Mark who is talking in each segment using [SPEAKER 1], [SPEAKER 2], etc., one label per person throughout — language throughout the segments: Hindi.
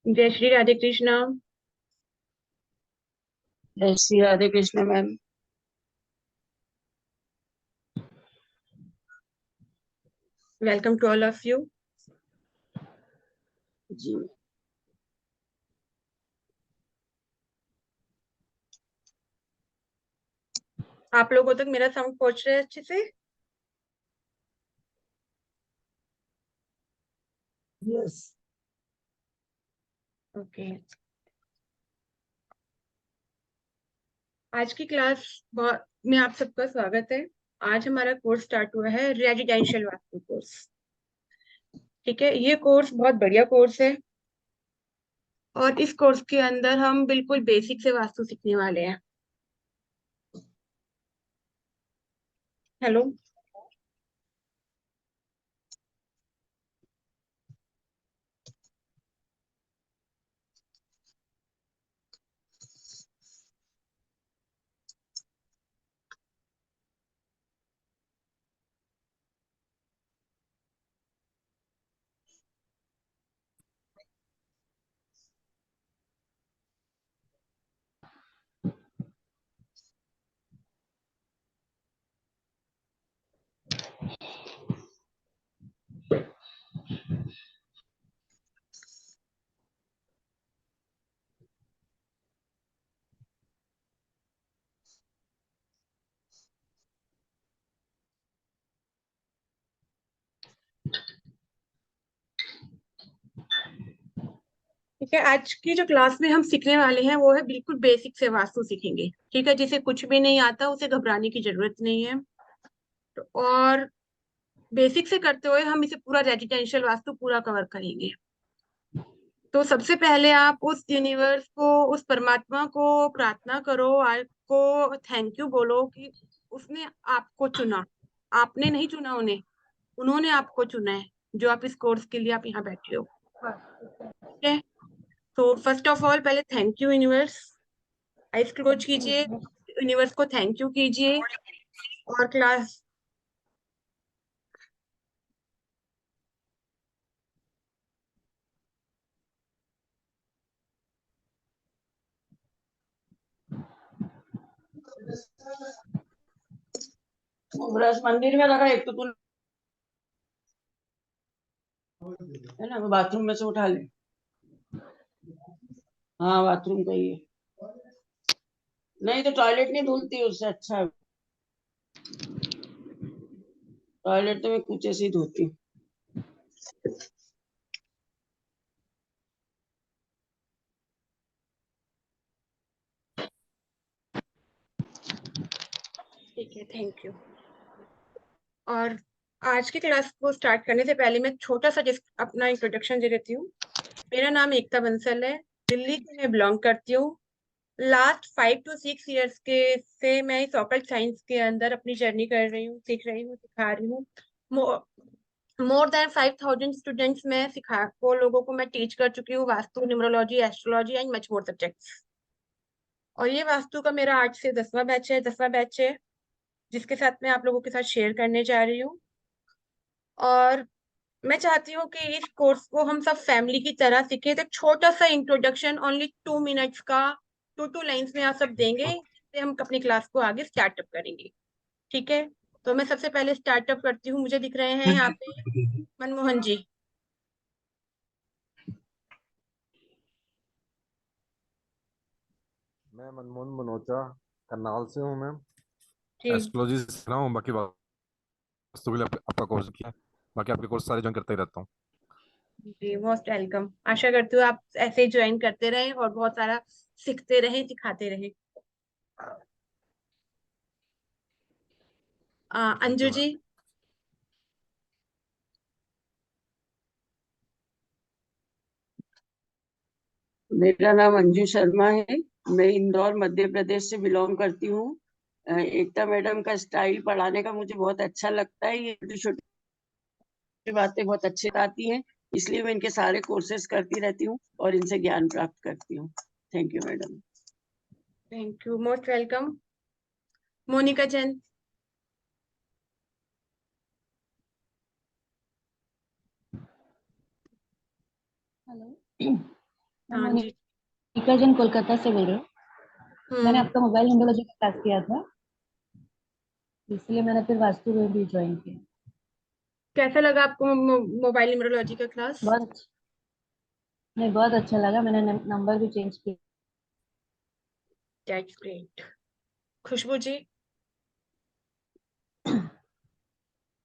[SPEAKER 1] जय श्री राधे कृष्णा।
[SPEAKER 2] जय Shri Radhe Krishna ma'am.
[SPEAKER 1] Welcome to all of you.
[SPEAKER 2] जी
[SPEAKER 1] आप लोगों तक मेरा साउंड पहुंच रहा है अच्छे से?
[SPEAKER 2] यस।
[SPEAKER 1] ओके। आज की क्लास में आप सबका स्वागत है। आज हमारा कोर्स स्टार्ट हुआ है, रेजिडेंशियल वास्तु कोर्स। ठीक है, ये कोर्स बहुत बढ़िया कोर्स है और इस कोर्स के अंदर हम बिल्कुल बेसिक से वास्तु सीखने वाले हैं। हेलो। ठीक है, आज की जो क्लास में हम सीखने वाले हैं वो है बिल्कुल बेसिक से वास्तु सीखेंगे। ठीक है, जिसे कुछ भी नहीं आता उसे घबराने की जरूरत नहीं है। तो और बेसिक से करते हुए हम इसे पूरा रेजिडेंशियल वास्तु पूरा कवर करेंगे। तो सबसे पहले आप उस यूनिवर्स को, उस परमात्मा को प्रार्थना करो, आपको थैंक यू बोलो कि उसने आपको चुना। आपने नहीं चुना उन्हें, उन्होंने आपको चुना है, जो आप इस कोर्स के लिए आप यहाँ बैठे हो। ठीक है, तो फर्स्ट ऑफ ऑल पहले thank you universe. Eyes close कीजिए, यूनिवर्स को थैंक यू कीजिए। और क्लास
[SPEAKER 2] ब्रश मंदिर में रखा एक तो तू है ना, वो बाथरूम में से उठा ले। हाँ बाथरूम का ही है। नहीं तो टॉयलेट नहीं धुलती, उससे अच्छा है। टॉयलेट तो मैं कूचे से ही धोती हूँ।
[SPEAKER 1] ठीक है, थैंक यू। और आज की क्लास को स्टार्ट करने से पहले मैं छोटा सा अपना इंट्रोडक्शन दे देती हूँ। मेरा नाम एकता बंसल है, दिल्ली से मैं बिलोंग करती हूँ। लास्ट 5 to 6 years के से मैं इस ऑकल्ट साइंस के अंदर अपनी जर्नी कर रही हूँ, सीख रही हूँ, सिखा रही हूँ। मोर देन 5,000 स्टूडेंट्स में सिखा को लोगों को मैं टीच कर चुकी हूँ, vastu, numerology, astrology and much more subjects. और ये वास्तु का मेरा 8 से 10वां बैच है, जिसके साथ मैं आप लोगों के साथ शेयर करने जा रही हूँ। और मैं चाहती हूँ कि इस कोर्स को हम सब फैमिली की तरह सीखें। तो एक छोटा सा इंट्रोडक्शन, ओनली 2 minutes का, 2 लाइन्स में आप सब देंगे, जिससे हम अपनी क्लास को आगे स्टार्टअप करेंगे। ठीक है, तो मैं सबसे पहले स्टार्टअप करती हूँ। मुझे दिख रहे हैं यहाँ पे मनमोहन जी।
[SPEAKER 3] मैं मनमोहन मनोचा करनाल से हूँ मैम।
[SPEAKER 1] जी
[SPEAKER 3] एस्ट्रोलॉजी से रहा हूँ, बाकी वास्तु के लिए आपका कोर्स किया है। बाकी आपके कोर्स सारे ज्वाइन करते ही रहता हूँ।
[SPEAKER 1] जी, मोस्ट वेलकम। आशा करती हूँ आप ऐसे ही ज्वाइन करते रहें और बहुत सारा सीखते रहें, सिखाते रहें।
[SPEAKER 3] Thank
[SPEAKER 1] Anju
[SPEAKER 3] you ma'am.
[SPEAKER 1] जी।
[SPEAKER 2] मेरा नाम अंजू शर्मा है। मैं इंदौर मध्य प्रदेश से बिलोंग करती हूँ। एकता मैडम का स्टाइल पढ़ाने का मुझे बहुत अच्छा लगता है। ये छोटी छोटी बातें बहुत अच्छी आती हैं, इसलिए मैं इनके सारे कोर्सेज करती रहती हूँ और इनसे ज्ञान प्राप्त करती हूँ। Thank you madam.
[SPEAKER 1] Thank you, most welcome. Monika Jain.
[SPEAKER 4] Hello, मैं
[SPEAKER 1] हाँ जी।
[SPEAKER 4] मोनिका जैन कोलकाता से बोल रही हूँ। मैंने आपका मोबाइल न्यूमरोलॉजी का क्लास किया था, इसलिए मैंने फिर वास्तु में भी ज्वाइन किया।
[SPEAKER 1] कैसा लगा आपको मोबाइल न्यूमरोलॉजी का क्लास?
[SPEAKER 4] बहुत नहीं, बहुत अच्छा लगा। मैंने नंबर भी चेंज किया।
[SPEAKER 1] That's great. खुशबू जी।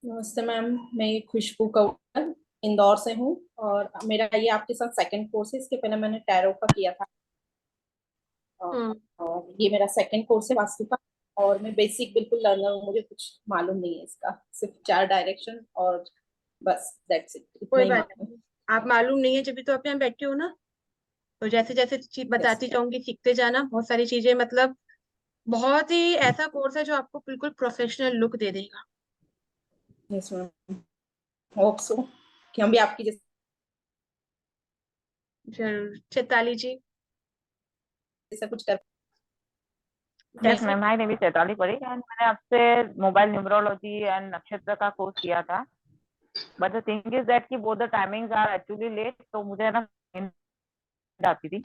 [SPEAKER 5] नमस्ते मैम, मैं खुशबू कौर इंदौर से हूँ और मेरा ये आपके साथ सेकंड कोर्स है। इसके पहले मैंने टैरो का किया था
[SPEAKER 1] हम्म।
[SPEAKER 5] और ये मेरा सेकंड कोर्स है वास्तु का। और मैं बेसिक बिल्कुल लर्नर हूँ, मुझे कुछ मालूम नहीं है इसका, सिर्फ 4 डायरेक्शन और बस दैट्स इट, इतना
[SPEAKER 1] कोई
[SPEAKER 5] ही
[SPEAKER 1] बात
[SPEAKER 5] मालूम
[SPEAKER 1] नहीं, आप मालूम नहीं है जब भी तो आप यहाँ बैठे हो ना, तो जैसे जैसे चीज
[SPEAKER 5] है।
[SPEAKER 1] बताती जाऊंगी सीखते जाना, बहुत सारी चीजें, मतलब बहुत ही ऐसा कोर्स है जो आपको बिल्कुल प्रोफेशनल लुक दे देगा।
[SPEAKER 5] यस मैम, होप सो कि हम भी आपकी
[SPEAKER 1] जरूर। चैताली जी।
[SPEAKER 5] जैसा कुछ कर।
[SPEAKER 6] यस
[SPEAKER 1] कैसे?
[SPEAKER 6] Ma'am, my name is Chaitali Parikh and मैंने आपसे मोबाइल न्यूमरोलॉजी एंड नक्षत्र का कोर्स किया था। But the thing is that कि both the timings are actually late, तो मुझे ना नींद आती थी।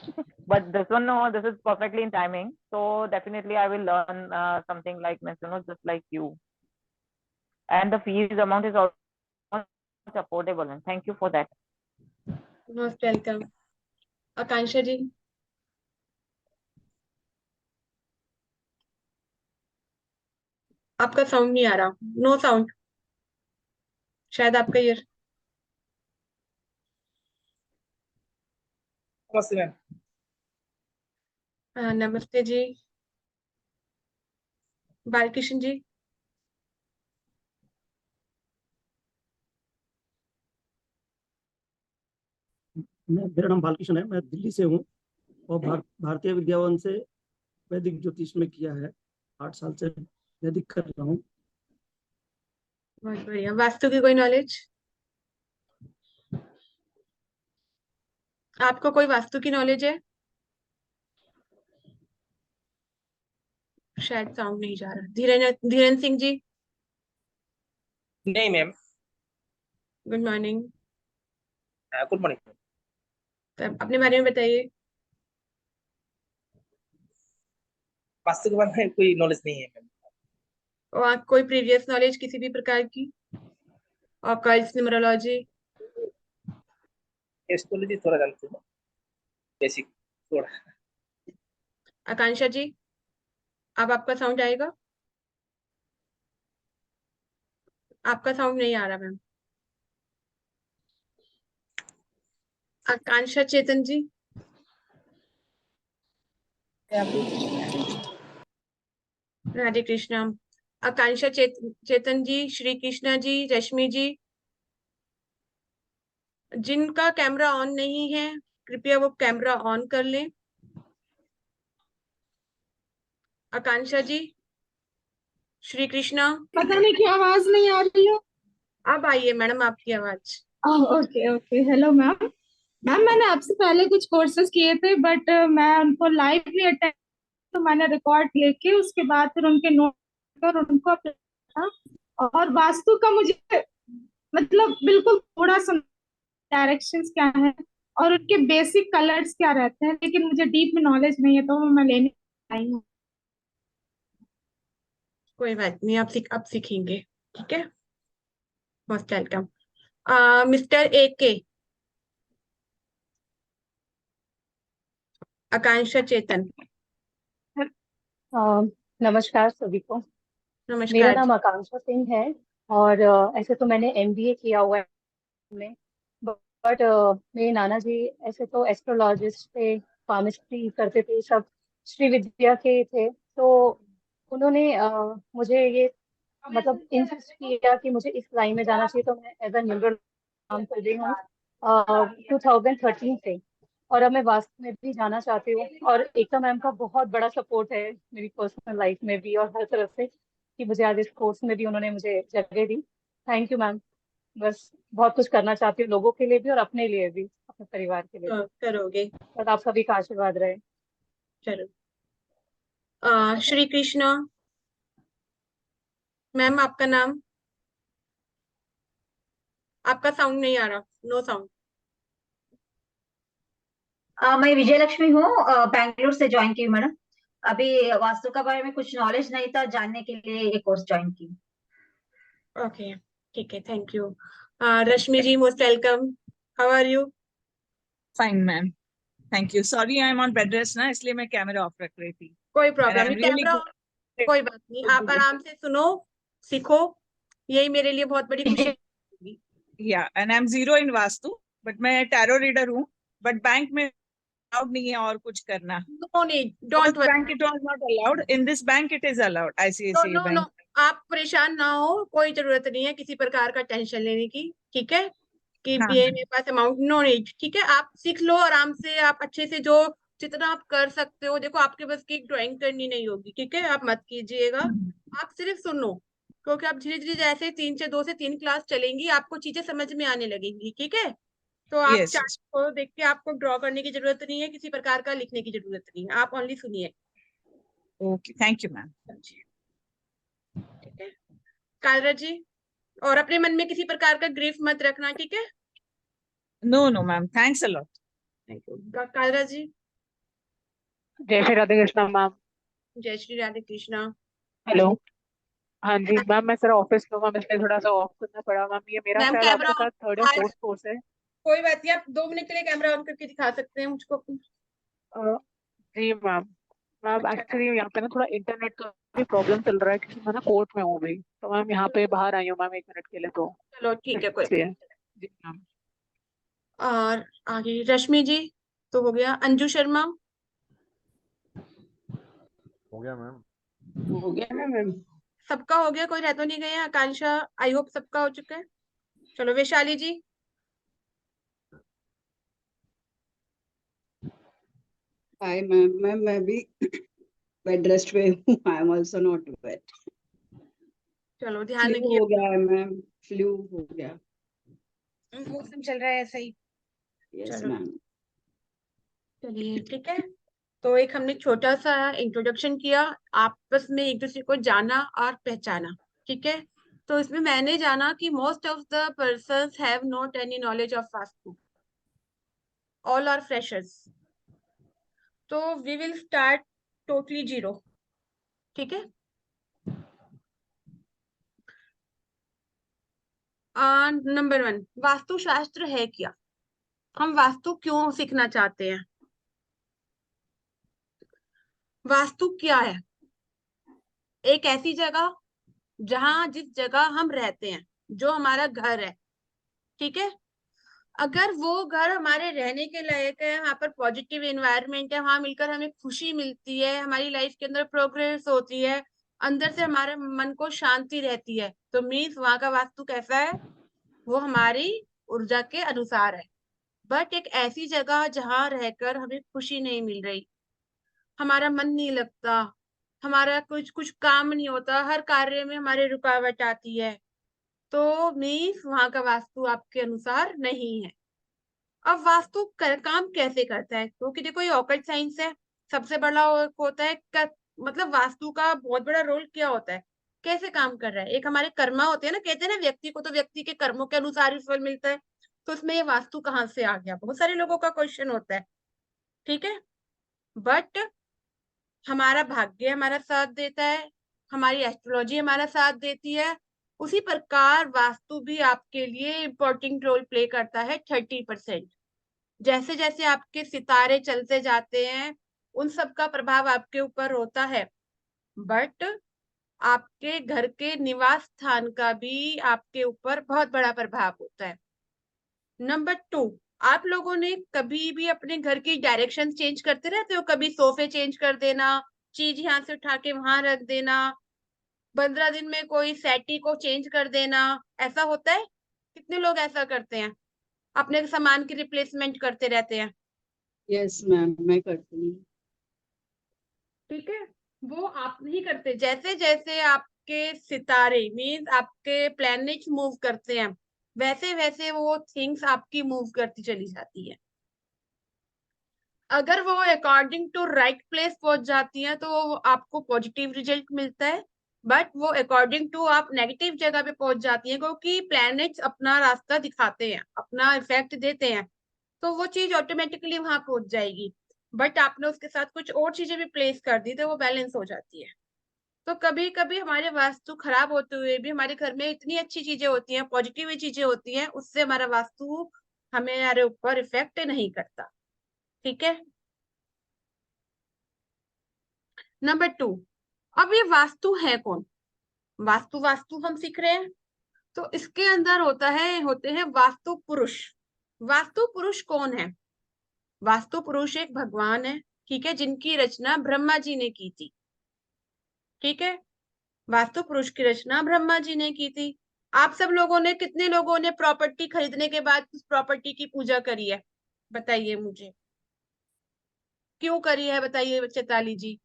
[SPEAKER 6] But this one, no, this is perfectly in timing, so definitely I will learn something like just like you, and the fees amount is almost affordable, and thank you for that.
[SPEAKER 1] Most welcome. Akanksha ji. आपका साउंड नहीं आ रहा, नो साउंड, शायद आपका ईयर।
[SPEAKER 7] नमस्ते मैम।
[SPEAKER 1] नमस्ते जी। बालकृष्ण जी।
[SPEAKER 7] मेरा नाम बालकृष्ण है, मैं दिल्ली से हूँ और भारतीय विद्यावन से वैदिक ज्योतिष में किया है। 8 साल से वैदिक कर रहा हूँ।
[SPEAKER 1] बहुत बढ़िया। वास्तु की कोई नॉलेज? आपको कोई वास्तु की नॉलेज है? शायद साउंड नहीं जा रहा। धीरेन्द्र धीरेन्द्र सिंह जी।
[SPEAKER 7] नहीं ma'am.
[SPEAKER 1] Good morning.
[SPEAKER 7] Good morning.
[SPEAKER 1] तो अपने बारे में बताइए।
[SPEAKER 7] वास्तु के बारे में कोई नॉलेज नहीं है मैम।
[SPEAKER 1] और कोई प्रीवियस नॉलेज किसी भी प्रकार की? Occult, numerology?
[SPEAKER 7] एस्ट्रोलॉजी थोड़ा जानती हूँ, बेसिक थोड़ा।
[SPEAKER 1] आकांक्षा जी, अब आपका साउंड आएगा? आपका साउंड नहीं आ रहा मैम। आकांक्षा चेतन जी। राधे कृष्णा। आकांक्षा चेतन जी, श्री कृष्णा जी, रश्मि जी, जिनका कैमरा ऑन नहीं है कृपया वो कैमरा ऑन कर लें। आकांक्षा जी, श्री कृष्णा।
[SPEAKER 8] पता नहीं क्यों आवाज नहीं आ रही है।
[SPEAKER 1] अब आइए मैडम आपकी आवाज।
[SPEAKER 8] Okay okay, hello ma'am. Ma'am मैंने आपसे पहले कुछ कोर्सेज किए थे बट मैं उनको लाइव नहीं अटेंड, तो मैंने रिकॉर्ड लेके उसके बाद फिर उनके नोट और उनको apply किया। और वास्तु का मुझे मतलब बिल्कुल थोड़ा सा डायरेक्शंस क्या है और उनके बेसिक कलर्स क्या रहते हैं, लेकिन मुझे डीप में नॉलेज नहीं है, तो वो मैं लेने आई हूँ।
[SPEAKER 1] कोई बात नहीं, आप सीखेंगे, ठीक है। Most welcome. मिस्टर ए के। आकांक्षा चेतन।
[SPEAKER 4] नमस्कार सभी को। मेरा
[SPEAKER 1] नमस्कार
[SPEAKER 4] नाम
[SPEAKER 1] जी।
[SPEAKER 4] आकांक्षा सिंह है और ऐसे तो मैंने एमबीए किया हुआ है में, बट मेरे नाना जी ऐसे तो एस्ट्रोलॉजिस्ट थे, फार्मेसी करते थे, सब श्री विद्या के थे। तो उन्होंने मुझे ये मतलब इंसिस्ट किया कि मुझे इस लाइन में जाना चाहिए, तो मैं एज अ न्यूमरोलॉजिस्ट काम कर रही हूँ 2013 से। और अब मैं वास्तु में भी जाना चाहती हूँ, और एकता मैम का बहुत बड़ा सपोर्ट है मेरी पर्सनल लाइफ में भी और हर तरफ से, कि मुझे आज इस कोर्स में भी उन्होंने मुझे जगह दी। Thank you ma'am. बस बहुत कुछ करना चाहती हूँ, लोगों के लिए भी और अपने लिए भी, अपने परिवार के लिए भी।
[SPEAKER 1] करोगे।
[SPEAKER 4] और आप सभी का आशीर्वाद रहे।
[SPEAKER 1] चलो। श्री कृष्णा। मैम आपका नाम? आपका साउंड नहीं आ रहा, नो साउंड।
[SPEAKER 9] मैं विजयलक्ष्मी हूँ, बैंगलोर से ज्वाइन की हूँ मैडम। अभी वास्तु के बारे में कुछ नॉलेज नहीं था, जानने के लिए ये कोर्स ज्वाइन की।
[SPEAKER 1] ओके, ठीक है, thank you. Rashmi ji, most welcome. How are you?
[SPEAKER 10] Fine ma'am, thank you. Sorry I am on bed rest ना, इसलिए मैं कैमरा ऑफ रख रही थी।
[SPEAKER 1] कोई
[SPEAKER 10] एंड
[SPEAKER 1] प्रॉब्लम
[SPEAKER 10] आई
[SPEAKER 1] नहीं,
[SPEAKER 10] एम रियली
[SPEAKER 1] कैमरा, कोई बात नहीं, आप आराम से सुनो, सीखो, यही मेरे लिए बहुत बड़ी खुशी होगी।
[SPEAKER 10] Yeah and I am zero in vastu, but मैं टैरो रीडर हूँ, बट बैंक में अलाउड नहीं है और कुछ करना।
[SPEAKER 1] No need, don't worry.
[SPEAKER 10] Bank it was not allowed, in this bank it is allowed,
[SPEAKER 1] no
[SPEAKER 10] ICICI
[SPEAKER 1] no no,
[SPEAKER 10] bank.
[SPEAKER 1] आप परेशान ना हो, कोई जरूरत नहीं है किसी प्रकार का टेंशन लेने की, ठीक है? कि
[SPEAKER 10] हाँ
[SPEAKER 1] ये मेरे पास अमाउंट, नो नीड, ठीक है? आप सीख लो आराम से, आप अच्छे से जो जितना आप कर सकते हो। देखो, आपके बस की ड्राइंग करनी नहीं होगी, ठीक है? आप मत कीजिएगा, आप सिर्फ सुनो, क्योंकि आप धीरे धीरे जैसे 2 से 3 क्लास चलेंगी, आपको चीजें समझ में आने लगेंगी, ठीक है? तो आप
[SPEAKER 10] यस
[SPEAKER 1] चार्ट को देख के आपको ड्रॉ करने की जरूरत नहीं है, किसी प्रकार का लिखने की जरूरत नहीं है, आप ओनली सुनिए।
[SPEAKER 10] Okay, thank you ma'am.
[SPEAKER 1] ठीक है कालरा जी, और अपने मन में किसी प्रकार का ग्रीफ मत रखना, ठीक है?
[SPEAKER 10] No no ma'am, thanks a lot.
[SPEAKER 1] Thank you. Kalra ji.
[SPEAKER 11] जय श्री राधे कृष्णा मैम।
[SPEAKER 1] जय श्री राधे कृष्णा।
[SPEAKER 11] हेलो। हाँ जी मैम, मैं सर ऑफिस में हूँ मैम, इसलिए थोड़ा सा ऑफ करना पड़ा मैम। ये मेरा
[SPEAKER 1] मैम
[SPEAKER 11] शायद
[SPEAKER 1] कैमरा
[SPEAKER 11] आपके
[SPEAKER 1] ऑन,
[SPEAKER 11] साथ थर्ड या फोर्थ कोर्स है।
[SPEAKER 1] कोई बात नहीं, आप 2 मिनट के लिए कैमरा ऑन करके दिखा सकते हैं मुझको।
[SPEAKER 11] अ, जी मैम। मैम
[SPEAKER 1] अच्छा,
[SPEAKER 11] एक्चुअली यहाँ पे ना थोड़ा इंटरनेट का भी प्रॉब्लम चल रहा है, क्योंकि मैं ना कोर्ट में हूँ अभी, तो मैम यहाँ पे बाहर आई हूँ मैम 1 मिनट के लिए, तो
[SPEAKER 1] चलो ठीक है, कोई बात
[SPEAKER 11] इसलिए। जी मैम।
[SPEAKER 1] नहीं। और आगे रश्मि जी तो हो गया, अंजू शर्मा
[SPEAKER 3] हो गया मैम।
[SPEAKER 2] हो गया ना मैम?
[SPEAKER 1] सबका हो गया, कोई रह तो नहीं गया? आकांक्षा, आई होप सबका हो चुका है। चलो वैशाली जी।
[SPEAKER 12] हाय मैम, मैं भी बेड रेस्ट पे हूँ। I am also not wet.
[SPEAKER 1] चलो ध्यान
[SPEAKER 12] फ्लू
[SPEAKER 1] रखिए,
[SPEAKER 12] हो गया है मैम, फ्लू हो गया।
[SPEAKER 1] मौसम चल रहा है ऐसा ही।
[SPEAKER 12] यस
[SPEAKER 1] चलो
[SPEAKER 12] मैम।
[SPEAKER 1] चलिए, ठीक है। तो एक हमने छोटा सा इंट्रोडक्शन किया, आपस में एक दूसरे को जाना और पहचाना, ठीक है? तो इसमें मैंने जाना कि most of the persons have not any knowledge of vastu, all are freshers. तो we will start totally zero, ठीक है? नंबर 1, वास्तुशास्त्र है क्या? हम वास्तु क्यों सीखना चाहते हैं? वास्तु क्या है? एक ऐसी जगह जहां, जिस जगह हम रहते हैं, जो हमारा घर है, ठीक है? अगर वो घर हमारे रहने के लायक है, वहां पर पॉजिटिव एनवायरनमेंट है, वहां मिलकर हमें खुशी मिलती है, हमारी लाइफ के अंदर प्रोग्रेस होती है, अंदर से हमारे मन को शांति रहती है, तो मीन्स वहां का वास्तु कैसा है? वो हमारी ऊर्जा के अनुसार है। बट एक ऐसी जगह जहां रहकर हमें खुशी नहीं मिल रही, हमारा मन नहीं लगता, हमारा कुछ कुछ काम नहीं होता, हर कार्य में हमारे रुकावट आती है, तो मीन्स वहां का वास्तु आपके अनुसार नहीं है। अब वास्तु काम कैसे करता है? क्योंकि देखो, ये ऑकल्ट साइंस है, सबसे बड़ा होता है मतलब वास्तु का बहुत बड़ा रोल क्या होता है, कैसे काम कर रहा है? एक हमारे कर्मा होते हैं ना, कहते हैं ना, व्यक्ति को तो व्यक्ति के कर्मों के अनुसार ही फल मिलता है, तो इसमें ये वास्तु कहाँ से आ गया, बहुत सारे लोगों का क्वेश्चन होता है, ठीक है? बट हमारा भाग्य हमारा साथ देता है, हमारी एस्ट्रोलॉजी हमारा साथ देती है, उसी प्रकार वास्तु भी आपके लिए इम्पोर्टेंट रोल प्ले करता है 30%। जैसे जैसे आपके सितारे चलते जाते हैं, उन सब का प्रभाव आपके ऊपर होता है, बट आपके घर के निवास स्थान का भी आपके ऊपर बहुत बड़ा प्रभाव होता है। नंबर 2, आप लोगों ने कभी भी अपने घर की डायरेक्शन चेंज करते रहते हो? कभी सोफे चेंज कर देना, चीज यहाँ से उठा के वहां रख देना, 15 दिन में कोई सेटी को चेंज कर देना, ऐसा होता है? कितने लोग ऐसा करते हैं, अपने सामान की रिप्लेसमेंट करते रहते हैं?
[SPEAKER 12] यस मैम, मैं करती हूँ।
[SPEAKER 1] ठीक है, वो आप नहीं करते। जैसे जैसे आपके सितारे मीन्स आपके प्लैनेट्स मूव करते हैं, वैसे वैसे वो थिंग्स आपकी मूव करती चली जाती है। अगर वो अकॉर्डिंग टू राइट प्लेस पहुंच जाती है तो आपको पॉजिटिव रिजल्ट मिलता है, बट वो अकॉर्डिंग टू आप नेगेटिव जगह पे पहुंच जाती है, क्योंकि प्लैनेट्स अपना रास्ता दिखाते हैं, अपना इफेक्ट देते हैं, तो वो चीज ऑटोमेटिकली वहां पहुंच जाएगी। बट आपने उसके साथ कुछ और चीजें भी प्लेस कर दी तो वो बैलेंस हो जाती है। तो कभी कभी हमारे वास्तु खराब होते हुए भी हमारे घर में इतनी अच्छी चीजें होती हैं, पॉजिटिव चीजें होती हैं, उससे हमारा वास्तु हमारे ऊपर इफेक्ट नहीं करता। ठीक है। नंबर 2, अब ये वास्तु है कौन? वास्तु वास्तु हम सीख रहे हैं, तो इसके अंदर होते हैं वास्तु पुरुष। वास्तु पुरुष कौन है? वास्तु पुरुष एक भगवान है, ठीक है, जिनकी रचना ब्रह्मा जी ने की थी। ठीक है, वास्तु पुरुष की रचना ब्रह्मा जी ने की थी। आप सब लोगों ने, कितने लोगों ने प्रॉपर्टी खरीदने के बाद उस प्रॉपर्टी की पूजा करी है? बताइए मुझे, क्यों करी है? बताइए चैताली जी।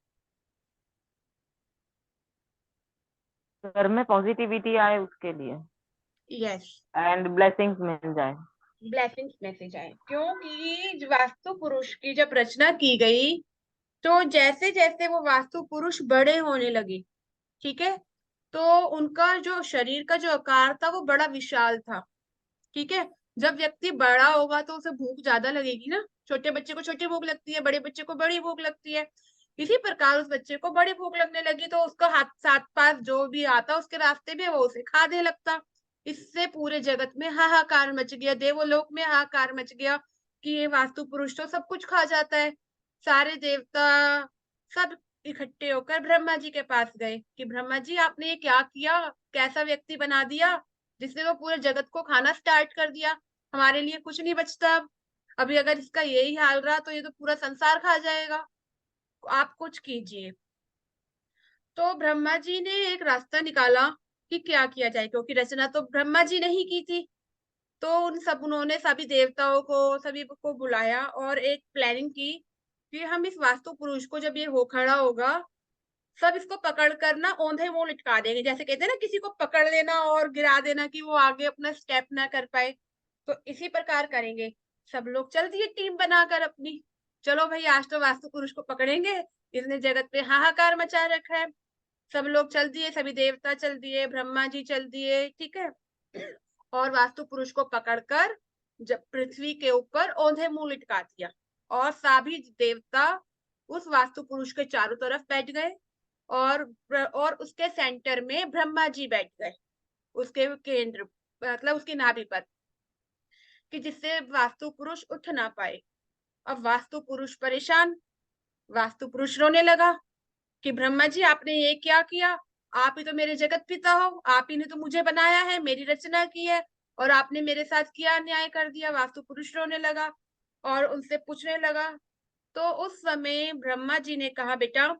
[SPEAKER 6] घर में पॉजिटिविटी आए उसके लिए,
[SPEAKER 1] यस,
[SPEAKER 6] एंड ब्लेसिंग्स मिल जाए।
[SPEAKER 1] ब्लेसिंग्स मैसेज आए, क्योंकि वास्तु पुरुष की जब रचना की गई तो जैसे जैसे वो वास्तु पुरुष बड़े होने लगे, ठीक है, तो उनका जो शरीर का जो आकार था वो बड़ा विशाल था। ठीक है, जब व्यक्ति बड़ा होगा तो उसे भूख ज्यादा लगेगी ना। छोटे बच्चे को छोटी भूख लगती है, बड़े बच्चे को बड़ी भूख लगती है। इसी प्रकार उस बच्चे को बड़ी भूख लगने लगी तो उसका हाथ साथ पास जो भी आता उसके रास्ते में वो उसे खाने लगता। इससे पूरे जगत में हाहाकार मच गया, देवलोक में हाहाकार मच गया कि ये वास्तु पुरुष तो सब कुछ खा जाता है। सारे देवता सब इकट्ठे होकर ब्रह्मा जी के पास गए कि ब्रह्मा जी आपने ये क्या किया, कैसा व्यक्ति बना दिया जिसने वो पूरे जगत को खाना स्टार्ट कर दिया, हमारे लिए कुछ नहीं बचता। अभी अगर इसका यही हाल रहा तो ये तो पूरा संसार खा जाएगा, आप कुछ कीजिए। तो ब्रह्मा जी ने एक रास्ता निकाला कि क्या किया जाए, क्योंकि रचना तो ब्रह्मा जी ने ही की थी। तो उन्होंने सभी देवताओं को, सभी को बुलाया और एक प्लानिंग की कि हम इस वास्तु पुरुष को जब ये हो खड़ा होगा, सब इसको पकड़ कर ना औंधे मुंह लटका देंगे। जैसे कहते हैं ना, किसी को पकड़ लेना और गिरा देना कि वो आगे अपना स्टेप ना कर पाए, तो इसी प्रकार करेंगे। सब लोग चल दिए टीम बनाकर अपनी, चलो भाई आज तो वास्तु पुरुष को पकड़ेंगे, इसने जगत पे हाहाकार मचा रखा है। सब लोग चल दिए, सभी देवता चल दिए, ब्रह्मा जी चल दिए, ठीक है, और वास्तु पुरुष को पकड़कर जब पृथ्वी के ऊपर औंधे मुंह लटका दिया, और सभी देवता उस वास्तु पुरुष के चारों तरफ बैठ गए और उसके सेंटर में ब्रह्मा जी बैठ गए, उसके केंद्र मतलब उसकी नाभि पर, कि जिससे वास्तु पुरुष उठ ना पाए। अब वास्तु पुरुष परेशान, वास्तु पुरुष रोने लगा कि ब्रह्मा जी आपने ये क्या किया, आप ही तो मेरे जगत पिता हो, आप ही ने तो मुझे बनाया है, मेरी रचना की है, और आपने मेरे साथ क्या अन्याय कर दिया। वास्तु पुरुष रोने लगा और उनसे पूछने लगा। तो उस समय ब्रह्मा जी ने कहा, बेटा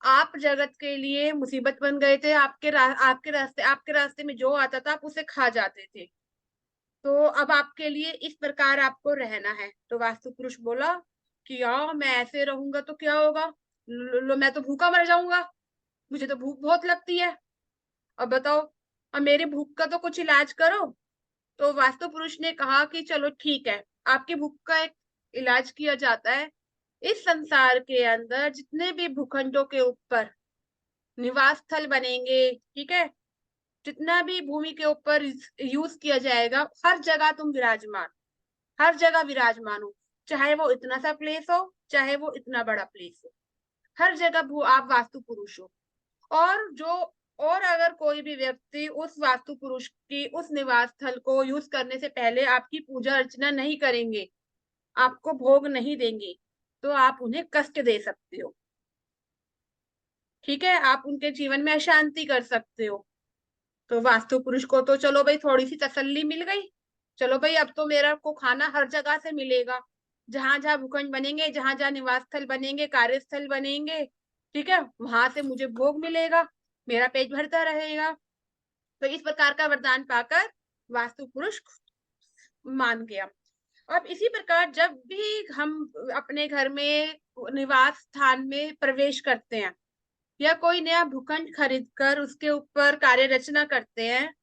[SPEAKER 1] आप जगत के लिए मुसीबत बन गए थे, आपके रास्ते में जो आता था आप उसे खा जाते थे, तो अब आपके लिए इस प्रकार आपको रहना है। तो वास्तु पुरुष बोला कि यार मैं ऐसे रहूंगा तो क्या होगा, मैं तो भूखा मर जाऊंगा, मुझे तो भूख बहुत लगती है, अब बताओ, अब मेरी भूख का तो कुछ इलाज करो। तो वास्तु पुरुष ने कहा कि चलो ठीक है, आपकी भूख का एक इलाज किया जाता है। इस संसार के अंदर जितने भी भूखंडों के ऊपर निवास स्थल बनेंगे, ठीक है, जितना भी भूमि के ऊपर यूज किया जाएगा, हर जगह तुम विराजमान, हर जगह विराजमान हो, चाहे वो इतना सा प्लेस हो, चाहे वो इतना बड़ा प्लेस हो, हर जगह आप वास्तु पुरुष हो। और अगर कोई भी व्यक्ति उस वास्तु पुरुष की उस निवास स्थल को यूज करने से पहले आपकी पूजा अर्चना नहीं करेंगे, आपको भोग नहीं देंगे, तो आप उन्हें कष्ट दे सकते हो। ठीक है, आप उनके जीवन में अशांति कर सकते हो। तो वास्तु पुरुष को तो चलो भाई थोड़ी सी तसल्ली मिल गई, चलो भाई अब तो मेरा को खाना हर जगह से मिलेगा, जहां जहां भूखंड बनेंगे, जहां जहां निवास स्थल बनेंगे, कार्यस्थल बनेंगे, ठीक है, वहां से मुझे भोग मिलेगा, मेरा पेट भरता रहेगा। तो इस प्रकार का वरदान पाकर वास्तु पुरुष मान गया। अब इसी प्रकार जब भी हम अपने घर में निवास स्थान में प्रवेश करते हैं या कोई नया भूखंड खरीद कर उसके ऊपर कार्य रचना करते हैं,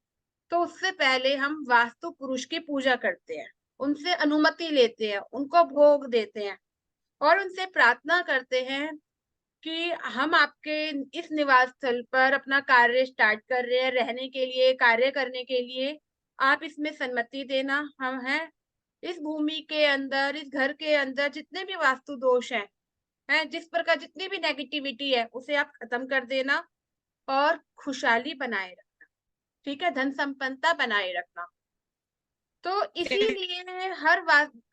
[SPEAKER 1] तो उससे पहले हम वास्तु पुरुष की पूजा करते हैं, उनसे अनुमति लेते हैं, उनको भोग देते हैं और उनसे प्रार्थना करते हैं कि हम आपके इस निवास स्थल पर अपना कार्य स्टार्ट कर रहे हैं, रहने के लिए, कार्य करने के लिए, आप इसमें सम्मति देना हम हैं इस भूमि के अंदर, इस घर के अंदर जितने भी वास्तु दोष हैं, जिस प्रकार जितनी भी नेगेटिविटी है उसे आप खत्म कर देना और खुशहाली बनाए रखना, ठीक है, धन संपन्नता बनाए रखना। तो इसीलिए हर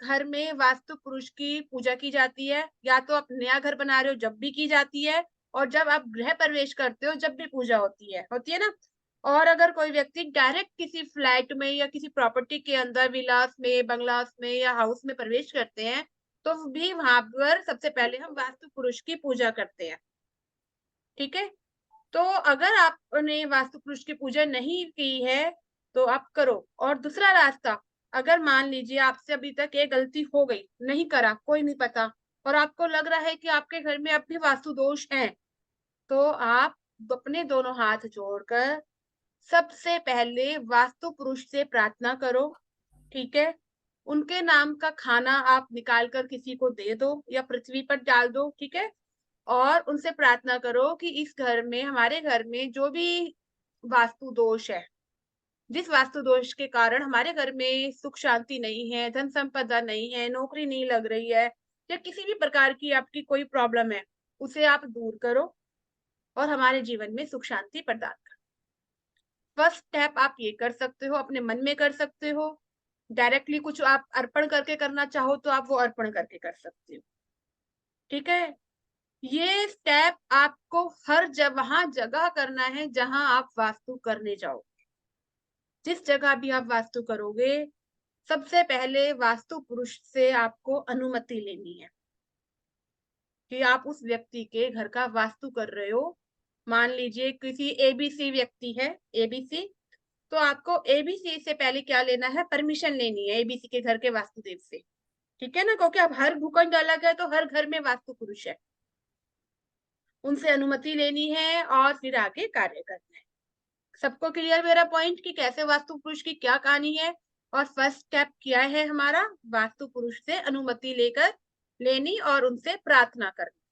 [SPEAKER 1] घर में वास्तु पुरुष की पूजा की जाती है, या तो आप नया घर बना रहे हो जब भी की जाती है, और जब आप गृह प्रवेश करते हो जब भी पूजा होती है ना। और अगर कोई व्यक्ति डायरेक्ट किसी फ्लैट में या किसी प्रॉपर्टी के अंदर विलास में, बंगलास में या हाउस में प्रवेश करते हैं, तो भी वहां पर सबसे पहले हम वास्तु पुरुष की पूजा करते हैं, ठीक है। तो अगर आपने वास्तु पुरुष की पूजा नहीं की है तो आप करो। और दूसरा रास्ता, अगर मान लीजिए आपसे अभी तक ये गलती हो गई, नहीं करा, कोई नहीं पता, और आपको लग रहा है कि आपके घर में अब भी वास्तु दोष हैं, तो आप अपने दोनों हाथ जोड़कर सबसे पहले वास्तु पुरुष से प्रार्थना करो, ठीक है। उनके नाम का खाना आप निकाल कर किसी को दे दो या पृथ्वी पर डाल दो, ठीक है। और उनसे प्रार्थना करो कि इस घर में, हमारे घर में जो भी वास्तु दोष है, जिस वास्तु दोष के कारण हमारे घर में सुख शांति नहीं है, धन संपदा नहीं है, नौकरी नहीं लग रही है, या किसी भी प्रकार की आपकी कोई प्रॉब्लम है, उसे आप दूर करो और हमारे जीवन में सुख शांति प्रदान करो। फर्स्ट स्टेप आप ये कर सकते हो, अपने मन में कर सकते हो, डायरेक्टली कुछ आप अर्पण करके करना चाहो तो आप वो अर्पण करके कर सकते हो, ठीक है। ये स्टेप आपको हर वहां जगह करना है जहां आप वास्तु करने जाओ। जिस जगह भी आप वास्तु करोगे, सबसे पहले वास्तु पुरुष से आपको अनुमति लेनी है कि आप उस व्यक्ति के घर का वास्तु कर रहे हो। मान लीजिए किसी एबीसी व्यक्ति है, एबीसी, तो आपको एबीसी से पहले क्या लेना है, परमिशन लेनी है एबीसी के घर के वास्तुदेव से, ठीक है ना, क्योंकि अब हर भूखंड अलग है तो हर घर में वास्तु पुरुष है, उनसे अनुमति लेनी है और फिर आगे कार्य करना है। सबको क्लियर मेरा पॉइंट कि कैसे वास्तु पुरुष की क्या कहानी है। और फर्स्ट स्टेप क्या है हमारा, वास्तु पुरुष से अनुमति लेनी और उनसे प्रार्थना करनी।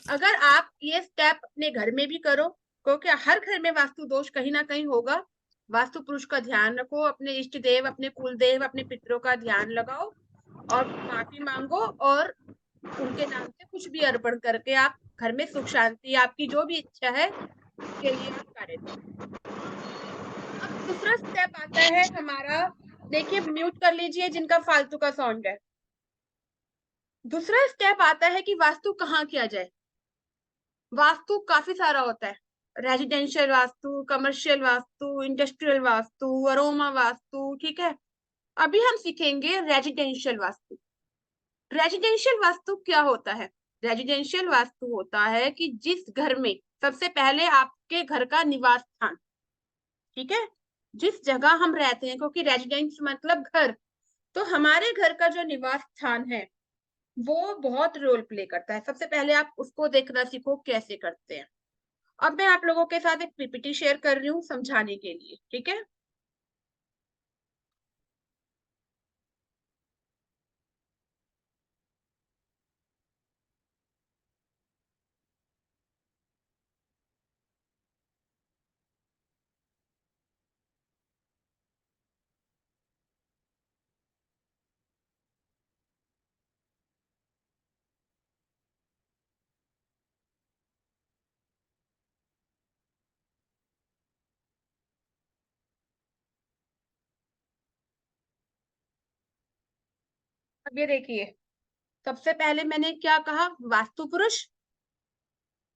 [SPEAKER 1] अगर आप ये स्टेप अपने घर में भी करो, क्योंकि हर घर में वास्तु दोष कहीं ना कहीं होगा, वास्तु पुरुष का ध्यान रखो, अपने इष्ट देव, अपने कुल देव, अपने पितरों का ध्यान लगाओ और माफी मांगो, और उनके नाम से कुछ भी अर्पण करके आप घर में सुख शांति, आपकी जो भी इच्छा है उसके लिए आप कार्य करो। अब दूसरा स्टेप आता है हमारा, देखिए म्यूट कर लीजिए जिनका फालतू का साउंड है। दूसरा स्टेप आता है कि वास्तु कहाँ किया जाए। वास्तु काफी सारा होता है, residential vastu, commercial vastu, industrial vastu, aroma vastu, ठीक है। अभी हम सीखेंगे रेजिडेंशियल वास्तु। रेजिडेंशियल वास्तु क्या होता है? रेजिडेंशियल वास्तु होता है कि जिस घर में सबसे पहले आपके घर का निवास स्थान, ठीक है, जिस जगह हम रहते हैं, क्योंकि रेजिडेंस मतलब घर, तो हमारे घर का जो निवास स्थान है वो बहुत रोल प्ले करता है। सबसे पहले आप उसको देखना सीखो कैसे करते हैं। अब मैं आप लोगों के साथ एक पीपीटी शेयर कर रही हूँ समझाने के लिए, ठीक है। अब ये देखिए, सबसे पहले मैंने क्या कहा, वास्तु पुरुष,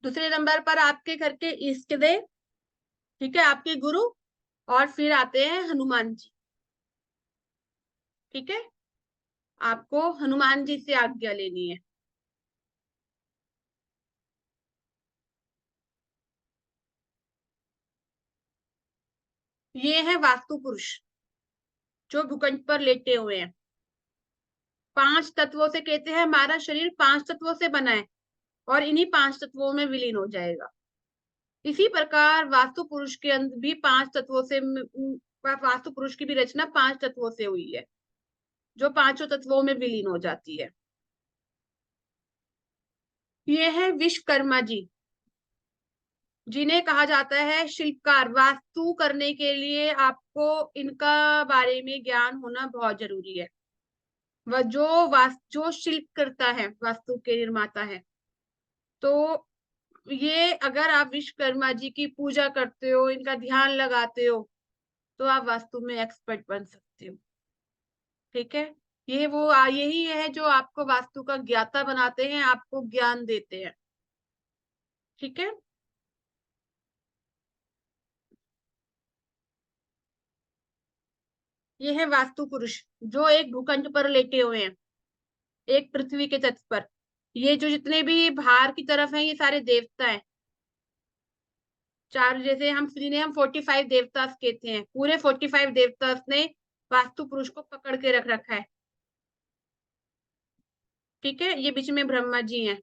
[SPEAKER 1] दूसरे नंबर पर आपके घर के इष्ट देव, ठीक है, आपके गुरु, और फिर आते हैं हनुमान जी, ठीक है। आपको हनुमान जी से आज्ञा लेनी है। ये है वास्तु पुरुष जो भूखंड पर लेटे हुए हैं। 5 तत्वों से कहते हैं हमारा शरीर 5 तत्वों से बना है और इन्हीं 5 तत्वों में विलीन हो जाएगा। इसी प्रकार वास्तु पुरुष के अंदर भी 5 तत्वों से, वास्तु पुरुष की भी रचना 5 तत्वों से हुई है जो 5 तत्वों में विलीन हो जाती है। ये है विश्वकर्मा जी, जिन्हें कहा जाता है शिल्पकार। वास्तु करने के लिए आपको इनका बारे में ज्ञान होना बहुत जरूरी है। वह जो शिल्प करता है, वास्तु के निर्माता है, तो ये अगर आप विश्वकर्मा जी की पूजा करते हो, इनका ध्यान लगाते हो, तो आप वास्तु में एक्सपर्ट बन सकते हो। ठीक है, यही है जो आपको वास्तु का ज्ञाता बनाते हैं, आपको ज्ञान देते हैं। ठीक है, ये है वास्तु पुरुष जो एक भूखंड पर लेटे हुए हैं, एक पृथ्वी के तट पर। ये जो जितने भी बाहर की तरफ हैं, ये सारे देवता हैं। चार, जैसे हम श्री ने हम 45 देवता कहते हैं, पूरे 45 देवता ने वास्तु पुरुष को पकड़ के रख रखा है। ठीक है, ये बीच में ब्रह्मा जी हैं।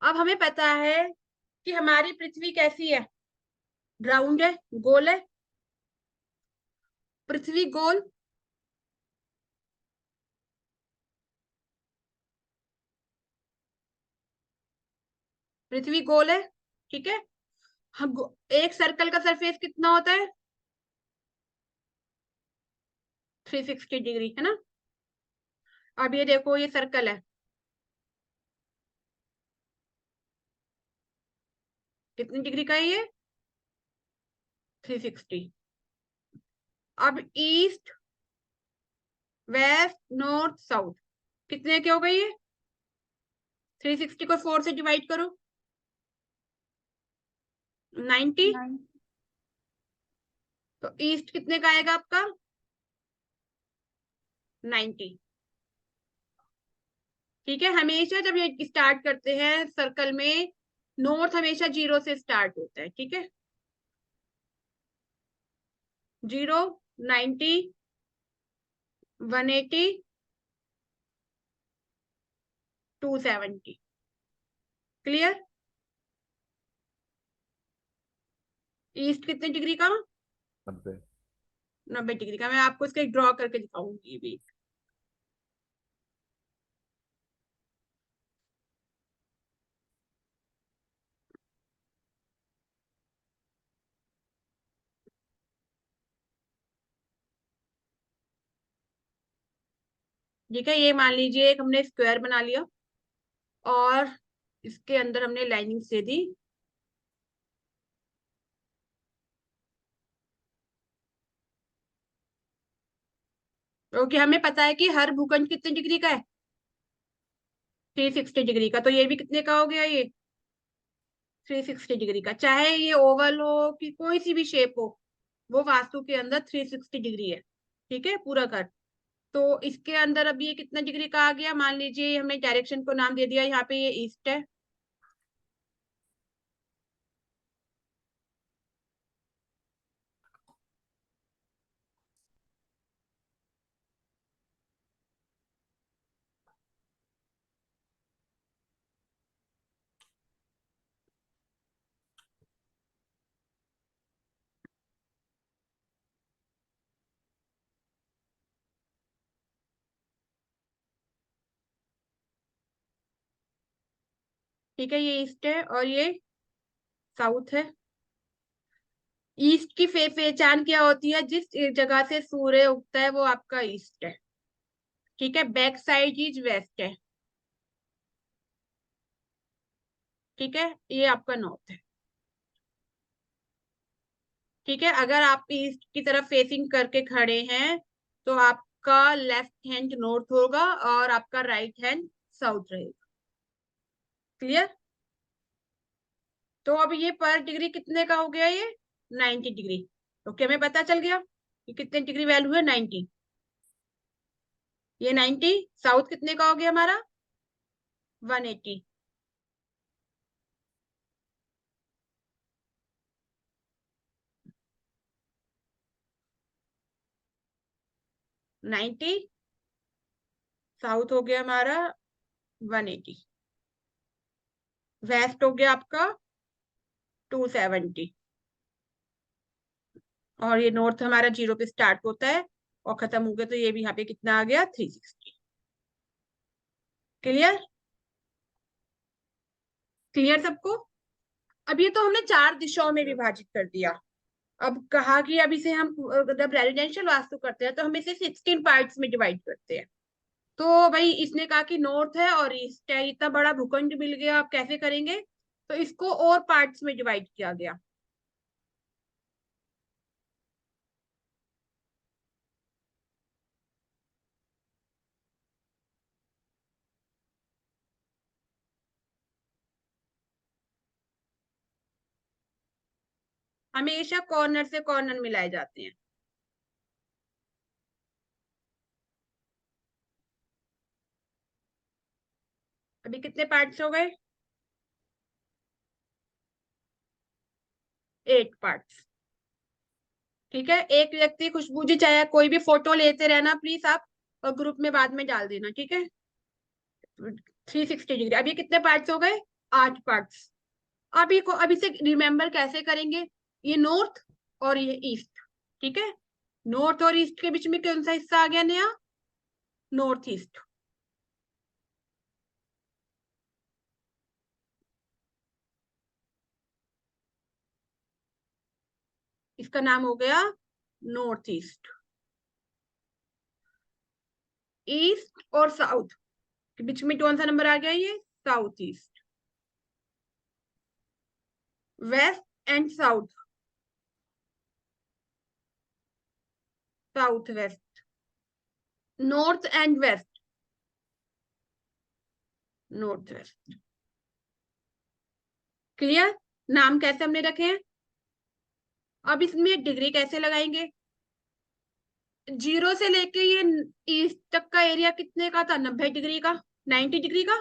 [SPEAKER 1] अब हमें पता है कि हमारी पृथ्वी कैसी है, राउंड है, गोल है, पृथ्वी गोल, पृथ्वी गोल है। ठीक है, हम एक सर्कल का सरफेस कितना होता है, 360 डिग्री, है ना। अब ये देखो, ये सर्कल है, कितनी डिग्री का है ये, 360। अब ईस्ट, वेस्ट, नॉर्थ, साउथ कितने के हो गए ये, 360 को 4 से डिवाइड करो, 90। तो ईस्ट कितने का आएगा आपका, 90। ठीक है, हमेशा जब ये स्टार्ट करते हैं सर्कल में, नॉर्थ हमेशा 0 से स्टार्ट होता है। ठीक है, 0, 90, 180, 270। क्लियर। ईस्ट कितने डिग्री का,
[SPEAKER 3] 90।
[SPEAKER 1] 90 डिग्री का। मैं आपको इसका ड्रॉ करके दिखाऊंगी भी। ठीक है, ये मान लीजिए एक हमने स्क्वायर बना लिया और इसके अंदर हमने लाइनिंग दे दी। क्योंकि हमें पता है कि हर भूखंड कितने डिग्री का है, 360 डिग्री का। तो ये भी कितने का हो गया, ये 360 डिग्री का। चाहे ये ओवल हो कि कोई सी भी शेप हो, वो वास्तु के अंदर 360 डिग्री है। ठीक है, पूरा घर। तो इसके अंदर अब ये कितना डिग्री का आ गया, मान लीजिए हमने डायरेक्शन को नाम दे दिया, यहाँ पे ये ईस्ट है। ठीक है, ये ईस्ट है और ये साउथ है। ईस्ट की पहचान क्या होती है, जिस जगह से सूर्य उगता है वो आपका ईस्ट है। ठीक है, बैक साइड इज वेस्ट है। ठीक है, ये आपका नॉर्थ है। ठीक है, अगर आप ईस्ट की तरफ फेसिंग करके खड़े हैं तो आपका लेफ्ट हैंड नॉर्थ होगा और आपका राइट हैंड साउथ रहेगा। क्लियर। तो अब ये पर डिग्री कितने का हो गया, ये 90 डिग्री। ओके, हमें पता चल गया कि कितने डिग्री वैल्यू है, 90। ये 90, साउथ कितने का हो गया हमारा, 180। नाइन्टी, साउथ हो गया हमारा 180, वेस्ट हो गया आपका 270, और ये नॉर्थ हमारा 0 पे स्टार्ट होता है और खत्म हो गया, तो ये भी यहाँ पे कितना आ गया 360। क्लियर? क्लियर सबको? अब ये तो हमने 4 दिशाओं में विभाजित कर दिया। अब कहा कि अब इसे हम जब रेजिडेंशियल वास्तु करते हैं तो हम इसे 16 पार्ट्स में डिवाइड करते हैं। तो भाई इसने कहा कि नॉर्थ है और ईस्ट है, इतना बड़ा भूखंड मिल गया, अब कैसे करेंगे? तो इसको और पार्ट्स में डिवाइड किया गया। हमेशा कॉर्नर से कॉर्नर मिलाए जाते हैं। अभी कितने पार्ट्स हो गए? 8 पार्ट्स। ठीक है, एक व्यक्ति, खुशबू जी, चाहे कोई भी फोटो लेते रहना प्लीज आप, और ग्रुप में बाद में डाल देना, ठीक है? 360 डिग्री। अभी कितने पार्ट्स हो गए? 8 पार्ट्स। अभी से रिमेम्बर कैसे करेंगे? ये नॉर्थ और ये ईस्ट, ठीक है? नॉर्थ और ईस्ट के बीच में कौन सा हिस्सा आ गया नया? North east. इसका नाम हो गया नॉर्थ ईस्ट। ईस्ट और साउथ के बीच में कौन सा नंबर आ गया? ये south east. West and south, south west. North and west, north west. Clear? नाम कैसे हमने रखे हैं? अब इसमें डिग्री कैसे लगाएंगे? 0 से लेके ये ईस्ट तक का एरिया कितने का था? 90 डिग्री का, 90 डिग्री का।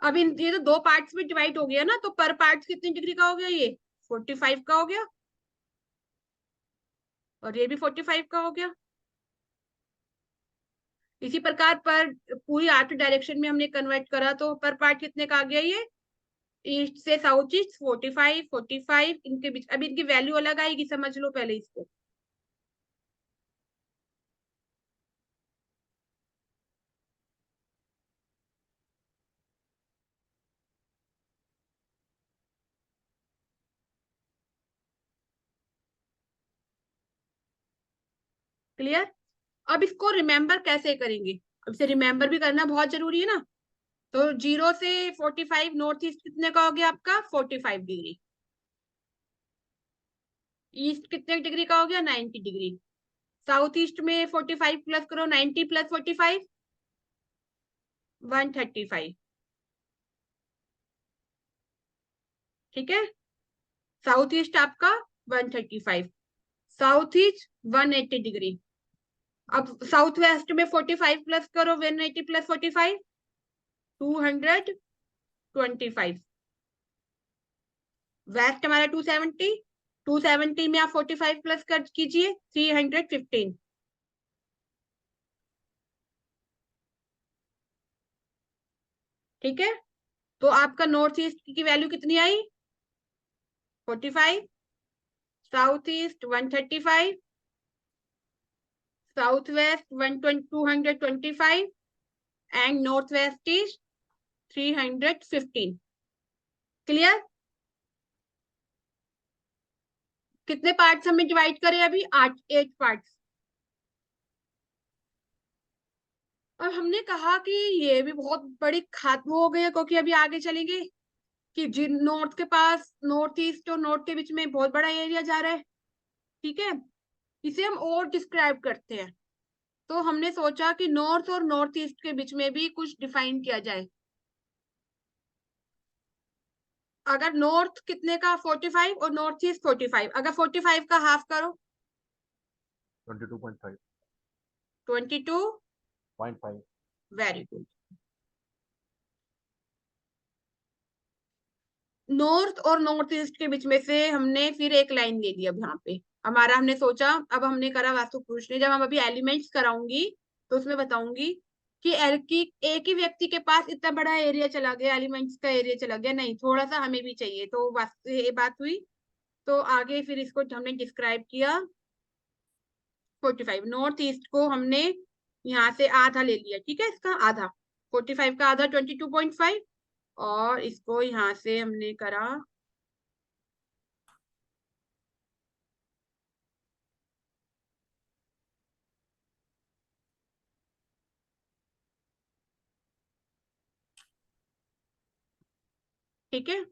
[SPEAKER 1] अब ये तो 2 पार्ट्स में डिवाइड हो गया ना, तो पर पार्ट कितनी डिग्री का हो गया? ये 45 का हो गया, और ये भी 45 का हो गया। इसी प्रकार पर पूरी 8 डायरेक्शन में हमने कन्वर्ट करा, तो पर पार्ट कितने का आ गया? ये ईस्ट से साउथ ईस्ट 45 45, इनके बीच। अब इनकी वैल्यू अलग आएगी, समझ लो पहले इसको। क्लियर? अब इसको रिमेम्बर कैसे करेंगे? अब इसे रिमेम्बर भी करना बहुत जरूरी है ना। तो 0 से 45, नॉर्थ ईस्ट कितने का हो गया आपका? 45 डिग्री। ईस्ट कितने डिग्री का हो गया? 90 डिग्री। साउथ ईस्ट में 45 प्लस करो, 90 प्लस 45 135। ठीक है, साउथ ईस्ट आपका 135, साउथ ईस्ट 180 डिग्री। अब साउथ वेस्ट में 45 प्लस करो, 180 प्लस 45 225। वेस्ट हमारा 270, 270 में आप 45 प्लस कर कीजिए 315। ठीक है, तो आपका नॉर्थ ईस्ट की वैल्यू कितनी आई? 45, south east 135, south west 225 and north west is 315। Clear? कितने पार्ट्स हमने डिवाइड करे अभी? 8 पार्ट्स। और हमने कहा कि ये भी बहुत बड़ी खात्मा हो गई है, क्योंकि अभी आगे चलेंगे कि जिन नॉर्थ के पास, नॉर्थ ईस्ट और नॉर्थ के बीच में बहुत बड़ा एरिया जा रहा है। ठीक है, इसे हम और डिस्क्राइब करते हैं। तो हमने सोचा कि नॉर्थ और नॉर्थ ईस्ट के बीच में भी कुछ डिफाइन किया जाए। अगर नॉर्थ कितने का? 45 और नॉर्थ ईस्ट 45, अगर 45 का हाफ करो
[SPEAKER 3] 22.5।
[SPEAKER 1] 22.5। Very good. नॉर्थ और नॉर्थ ईस्ट के बीच में से हमने फिर एक लाइन ले ली। अब यहाँ पे हमारा, हमने सोचा, अब हमने करा वास्तु पुरुष ने। जब हम अभी एलिमेंट्स कराऊंगी तो उसमें बताऊंगी कि एक ही व्यक्ति के पास इतना बड़ा एरिया चला गया, एलिमेंट्स का एरिया चला गया, नहीं, थोड़ा सा हमें भी चाहिए। तो वास्तु ये बात हुई। तो आगे फिर इसको हमने डिस्क्राइब किया 45। नॉर्थ ईस्ट को हमने यहाँ से आधा ले लिया, ठीक है, इसका आधा, 45 का आधा 22.5, और इसको यहाँ से हमने करा ठीक है।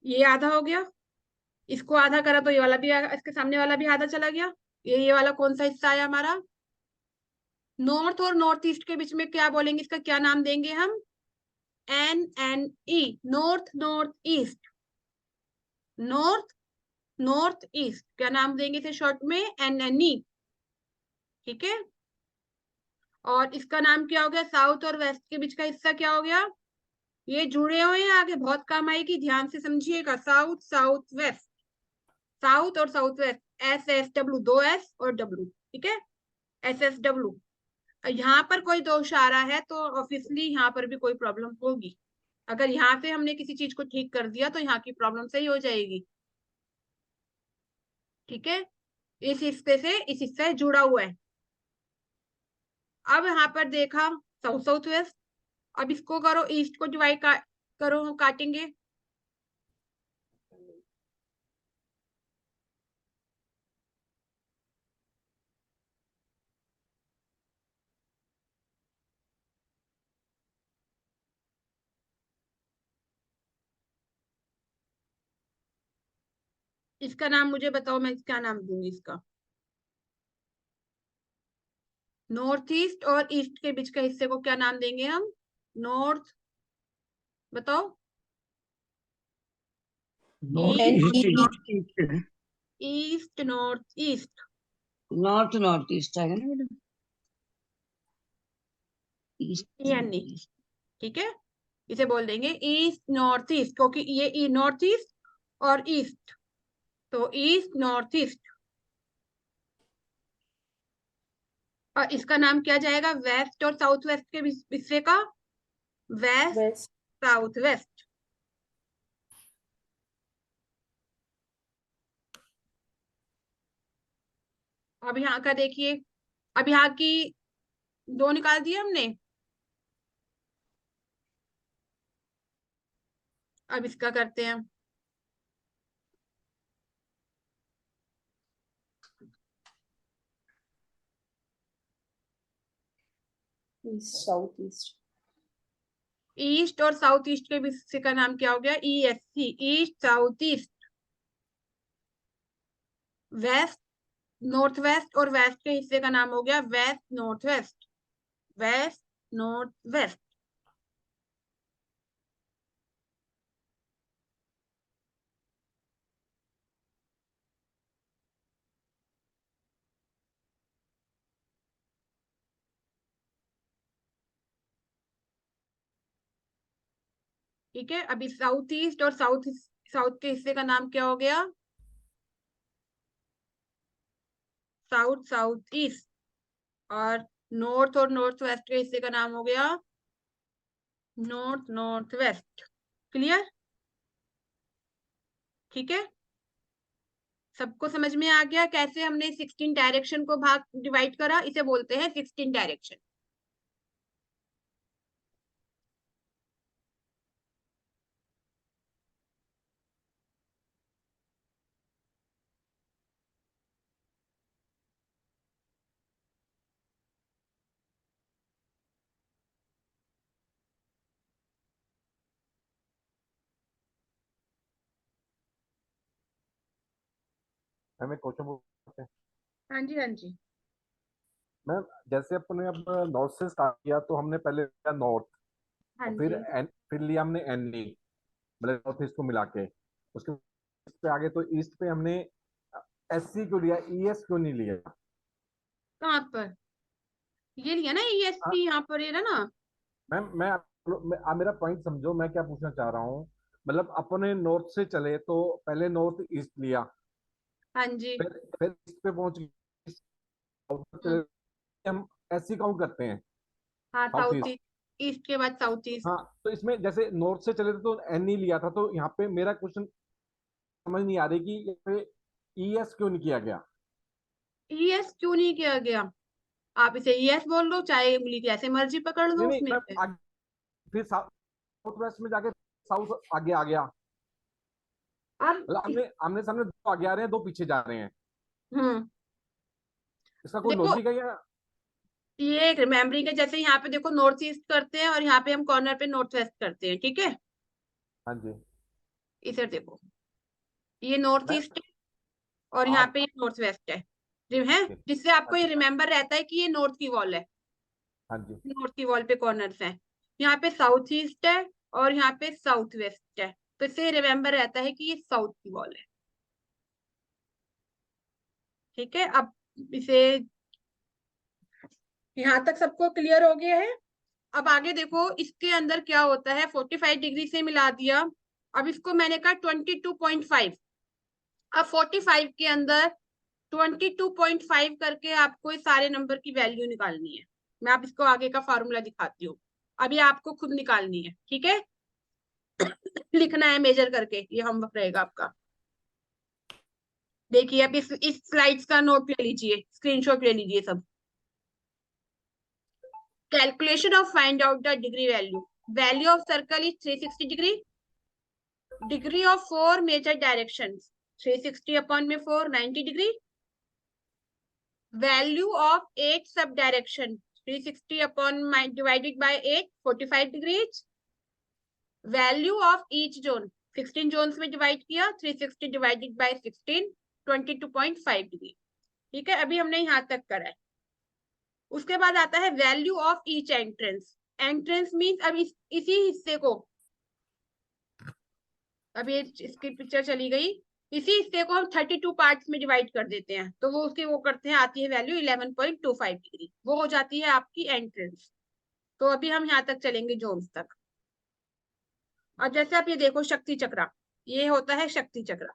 [SPEAKER 1] ये आधा हो गया, इसको आधा करा तो ये वाला भी इसके सामने वाला भी आधा चला गया। ये वाला कौन सा हिस्सा आया हमारा? नॉर्थ और नॉर्थ ईस्ट के बीच में क्या बोलेंगे, इसका क्या नाम देंगे हम? NNE, north north east, north north east, क्या नाम देंगे इसे शॉर्ट में? NNE, ठीक है। और इसका नाम क्या हो गया? साउथ और वेस्ट के बीच का हिस्सा क्या हो गया? ये जुड़े हुए हैं, आगे बहुत काम आएगी, ध्यान से समझिएगा। साउथ साउथ वेस्ट, साउथ और साउथ वेस्ट, SSW, 2 S और W, ठीक है, SSW। यहाँ पर कोई दोष आ रहा है तो ऑब्वियसली यहाँ पर भी कोई प्रॉब्लम होगी। अगर यहाँ से हमने किसी चीज को ठीक कर दिया तो यहाँ की प्रॉब्लम सही हो जाएगी, ठीक है। इस हिस्से से इस हिस्सा जुड़ा हुआ है। अब यहाँ पर देखा साउथ साउथ वेस्ट, अब इसको करो, ईस्ट को डिवाइड करो, काटेंगे। इसका नाम मुझे बताओ, मैं क्या नाम दूंगी इसका? नॉर्थ ईस्ट और ईस्ट के बीच के हिस्से को क्या नाम देंगे हम? नॉर्थ, बताओ।
[SPEAKER 7] North east,
[SPEAKER 1] east north east,
[SPEAKER 2] north north east आएगा ना मैडम? ईस्ट,
[SPEAKER 1] ठीक है, इसे बोल देंगे ईस्ट नॉर्थ ईस्ट, क्योंकि ये नॉर्थ ईस्ट और ईस्ट, तो ईस्ट नॉर्थ ईस्ट। और इसका नाम क्या जाएगा? वेस्ट और साउथ वेस्ट के हिस्से का? West south west. अब यहाँ का देखिए, अब यहाँ की 2 निकाल दिए हमने। अब इसका करते हैं,
[SPEAKER 5] साउथ ईस्ट,
[SPEAKER 1] ईस्ट और साउथ ईस्ट के हिस्से का नाम क्या हो गया? ESC, east south east. Waste north waste और वेस्ट के हिस्से का नाम हो गया waste north waste, waste north waste. ठीक है, अभी साउथ ईस्ट और साउथ साउथ के हिस्से का नाम क्या हो गया? South south east. और नॉर्थ और नॉर्थ वेस्ट के हिस्से का नाम हो गया नॉर्थ नॉर्थ वेस्ट। क्लियर? ठीक है, सबको समझ में आ गया कैसे हमने 16 डायरेक्शन को डिवाइड करा? इसे बोलते हैं 16 डायरेक्शन।
[SPEAKER 3] मैम एक क्वेश्चन पूछते हैं।
[SPEAKER 1] हाँ जी, हाँ जी।
[SPEAKER 3] मैम जैसे अपने अब नॉर्थ से स्टार्ट किया तो हमने पहले लिया नॉर्थ,
[SPEAKER 1] हाँ
[SPEAKER 3] और फिर
[SPEAKER 1] जी,
[SPEAKER 3] फिर लिया हमने NE, मतलब नॉर्थ ईस्ट को मिला के। उसके पे आगे तो ईस्ट पे हमने SC क्यों लिया, ES क्यों नहीं लिया?
[SPEAKER 1] कहाँ पर ये लिया ना ESC, यहाँ पर ये ना।
[SPEAKER 3] मैम आप मेरा पॉइंट समझो, मैं क्या पूछना चाह रहा हूँ। मतलब अपने नॉर्थ से चले तो पहले नॉर्थ ईस्ट लिया,
[SPEAKER 1] हाँ जी।
[SPEAKER 3] फिर ईस्ट पे पहुंच गए, south पे
[SPEAKER 1] हम्म,
[SPEAKER 3] चले, हम ऐसी काउंट करते हैं।
[SPEAKER 1] हाँ,
[SPEAKER 3] south
[SPEAKER 1] south
[SPEAKER 3] east.
[SPEAKER 1] East, east के बाद साउथ ईस्ट।
[SPEAKER 3] हाँ, तो इसमें जैसे नॉर्थ से चले थे तो एन ही लिया था, तो यहाँ पे मेरा क्वेश्चन समझ नहीं आ रही कि यहाँ पे ईएस क्यों नहीं किया गया।
[SPEAKER 1] ईएस क्यों नहीं किया गया? आप इसे ईएस बोल लो, चाहे उंगली कैसे मर्जी पकड़ लो
[SPEAKER 3] नहीं नहीं,
[SPEAKER 1] उसमें
[SPEAKER 3] मैं
[SPEAKER 1] से।
[SPEAKER 3] आगे फिर साउथ वेस्ट में जाके साउथ आगे आ गया।
[SPEAKER 1] अब
[SPEAKER 3] मतलब आमने आमने सामने दो आगे आ रहे हैं, दो पीछे जा रहे हैं।
[SPEAKER 1] हम्म
[SPEAKER 3] इसका कोई
[SPEAKER 1] देखो,
[SPEAKER 3] लॉजिक है या?
[SPEAKER 1] ये एक रिमेम्बरिंग है, जैसे यहाँ पे देखो नॉर्थ ईस्ट करते हैं और यहाँ पे हम कॉर्नर पे नॉर्थ वेस्ट करते हैं, ठीक है।
[SPEAKER 3] हाँ जी।
[SPEAKER 1] इधर देखो, ये नॉर्थ
[SPEAKER 3] मैं
[SPEAKER 1] ईस्ट है और यहाँ
[SPEAKER 3] आप
[SPEAKER 1] पे ये नॉर्थ वेस्ट है, जिससे आपको ये रिमेम्बर रहता है कि ये नॉर्थ की वॉल है,
[SPEAKER 3] हाँ जी।
[SPEAKER 1] नॉर्थ की वॉल पे कॉर्नर्स हैं। यहाँ पे साउथ ईस्ट है और यहाँ पे साउथ वेस्ट है, तो इससे रिमेम्बर रहता है कि ये साउथ की वॉल है। ठीक है, अब इसे यहाँ तक सबको क्लियर हो गया है। अब आगे देखो इसके अंदर क्या होता है, 45 डिग्री से मिला दिया। अब इसको मैंने कहा 22.5। अब 45 के अंदर 22.5 करके आपको इस सारे नंबर की वैल्यू निकालनी है। मैं आप इसको आगे का फॉर्मूला दिखाती हूँ, अभी आपको खुद निकालनी है, ठीक है। लिखना है मेजर करके, ये होमवर्क रहेगा आपका। देखिए, अब इस स्लाइड्स का नोट ले लीजिए, स्क्रीनशॉट ले लीजिए सब। Calculation of find out the degree value. Value of circle is 360 degree. Degree of 4 major directions. 360 upon में 4, 90 degree. Value of 8 sub direction. 360 upon divided by 8, 45 degrees. Value of each zone. 16 zones में divide किया, 360 divided by 16, 22.5 degree. ठीक है, अभी हमने यहाँ तक करा है। उसके बाद आता है value of each entrance. Entrance means अब इसी हिस्से को, अब ये इसकी पिक्चर चली गई, इसी हिस्से को हम 32 पार्ट्स में डिवाइड कर देते हैं, तो वो उसकी वो करते हैं, आती है वैल्यू 11.25 डिग्री, वो हो जाती है आपकी एंट्रेंस। तो अभी हम यहाँ तक चलेंगे जोन्स तक। और जैसे आप ये देखो शक्ति चक्र, ये होता है शक्ति चक्र।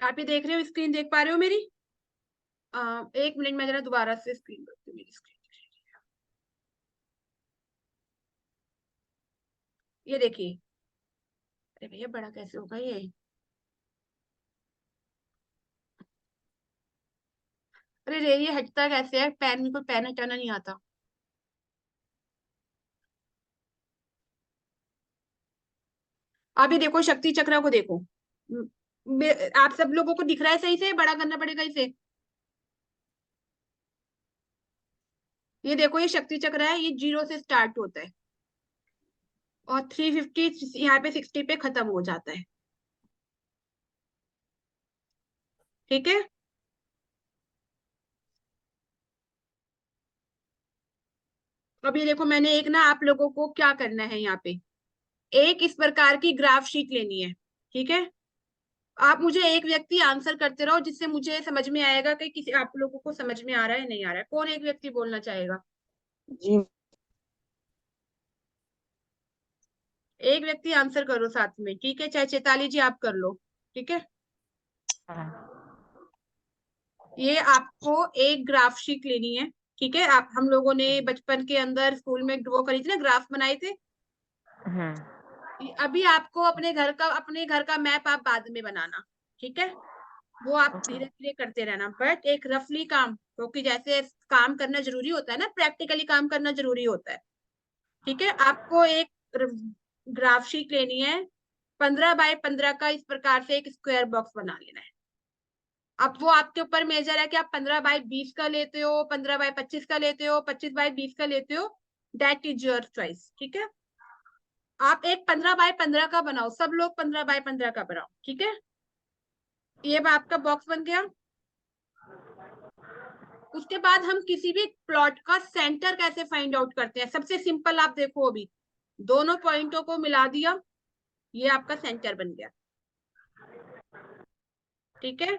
[SPEAKER 1] आप ये देख रहे हो, स्क्रीन देख पा रहे हो मेरी? एक मिनट में जरा दोबारा से स्क्रीन करती हूँ, मेरी स्क्रीन। ये देखिए, अरे भैया बड़ा कैसे होगा ये? अरे रे, ये हटता कैसे है? पेन में कोई पेन हटाना नहीं आता। अभी देखो शक्ति चक्र को देखो, आप सब लोगों को दिख रहा है सही से? बड़ा करना पड़ेगा इसे। ये देखो, ये शक्ति चक्र है, ये 0 से स्टार्ट होता है और 350 यहाँ पे 60 पे खत्म हो जाता है, ठीक है। अब ये देखो, मैंने एक ना आप लोगों को क्या करना है, यहाँ पे एक इस प्रकार की ग्राफ शीट लेनी है, ठीक है। आप मुझे एक व्यक्ति आंसर करते रहो, जिससे मुझे समझ में आएगा कि किसी आप लोगों को समझ में आ रहा है नहीं आ रहा है। कौन एक व्यक्ति बोलना चाहेगा?
[SPEAKER 2] जी
[SPEAKER 1] एक व्यक्ति आंसर करो साथ में, ठीक है। चाहे चैताली जी आप कर लो, ठीक है। ये आपको एक ग्राफ शीट लेनी है, ठीक है। आप हम लोगों ने बचपन के अंदर स्कूल में वो करी थी ना, ग्राफ बनाए थे। अभी आपको अपने घर का मैप आप बाद में बनाना, ठीक है। वो आप धीरे धीरे करते रहना, बट एक रफली काम, क्योंकि जैसे काम करना जरूरी होता है ना, प्रैक्टिकली काम करना जरूरी होता है, ठीक है। आपको एक ग्राफ शीट लेनी है, 15 बाय 15 का इस प्रकार से एक स्क्वायर बॉक्स बना लेना है। अब वो आपके ऊपर मेजर है कि आप 15 बाय 20 का लेते हो, 15 बाय 25 का लेते हो, 25 बाय 20 का लेते हो, दैट इज योर चॉइस, ठीक है। आप एक 15 बाय 15 का बनाओ, सब लोग 15 बाय 15 का बनाओ, ठीक है। ये आपका बॉक्स बन गया। उसके बाद हम किसी भी प्लॉट का सेंटर कैसे फाइंड आउट करते हैं? सबसे सिंपल, आप देखो अभी दोनों पॉइंटों को मिला दिया, ये आपका सेंटर बन गया, ठीक है।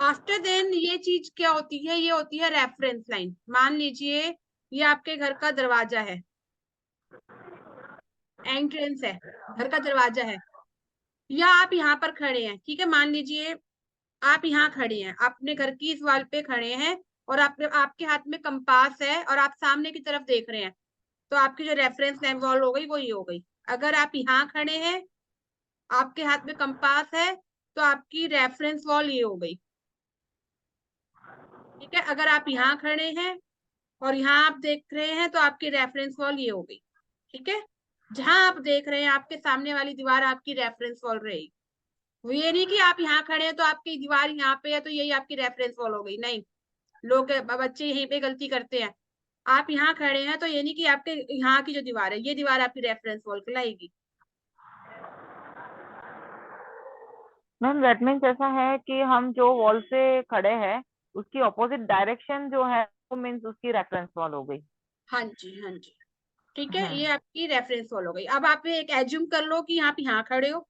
[SPEAKER 1] आफ्टर देन ये चीज क्या होती है, ये होती है रेफरेंस लाइन। मान लीजिए ये आपके घर का दरवाजा है, एंट्रेंस है, घर का दरवाजा है, या आप यहाँ पर खड़े हैं, ठीक है, मान लीजिए आप यहाँ खड़े हैं, अपने घर की इस वाल पे खड़े हैं, और आपके हाथ में कंपास है और आप सामने की तरफ देख रहे हैं, तो आपकी जो रेफरेंस लाइन वॉल हो गई वो ये हो गई। अगर आप यहाँ खड़े हैं, आपके हाथ में कंपास है, तो आपकी रेफरेंस वॉल ये हो गई। ठीक है, अगर आप यहाँ खड़े हैं और यहाँ आप देख रहे हैं, तो आपकी रेफरेंस वॉल ये हो गई। ठीक है, जहां आप देख रहे हैं आपके सामने वाली दीवार आपकी रेफरेंस वॉल रहेगी। वो ये नहीं कि आप यहाँ खड़े हैं तो आपकी दीवार यहाँ पे है तो यही आपकी रेफरेंस वॉल हो गई, नहीं। लोग बच्चे यहीं पे गलती करते हैं। आप यहाँ खड़े हैं तो ये नहीं कि आपके यहाँ की जो दीवार है, ये दीवार आपकी रेफरेंस वॉल कहलाएगी।
[SPEAKER 6] मैम दैट मीन्स ऐसा है कि हम जो वॉल से खड़े हैं उसकी ऑपोजिट डायरेक्शन जो है वो मीन्स उसकी रेफरेंस वॉल हो गई।
[SPEAKER 1] हाँ जी, हाँ जी, ठीक है,
[SPEAKER 6] हाँ।
[SPEAKER 1] ये आपकी रेफरेंस वॉल हो गई। अब आप एक एज्यूम कर लो कि आप यहाँ खड़े हो,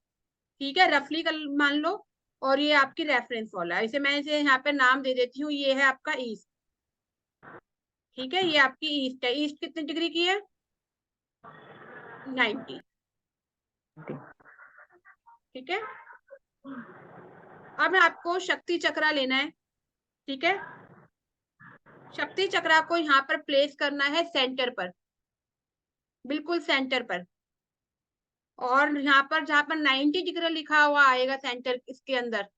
[SPEAKER 1] ठीक है, रफली कर मान लो, और ये आपकी रेफरेंस वॉल है। इसे मैं इसे यहाँ पे नाम दे देती हूँ, ये है आपका ईस्ट। ठीक है, ये आपकी ईस्ट है। ईस्ट कितने डिग्री की है? 90। ठीक है, अब आपको शक्ति चक्रा लेना है। ठीक है, शक्ति चक्रा को यहाँ पर प्लेस करना है सेंटर पर, बिल्कुल सेंटर पर। और यहाँ पर जहां पर 90 डिग्री लिखा हुआ आएगा सेंटर, इसके अंदर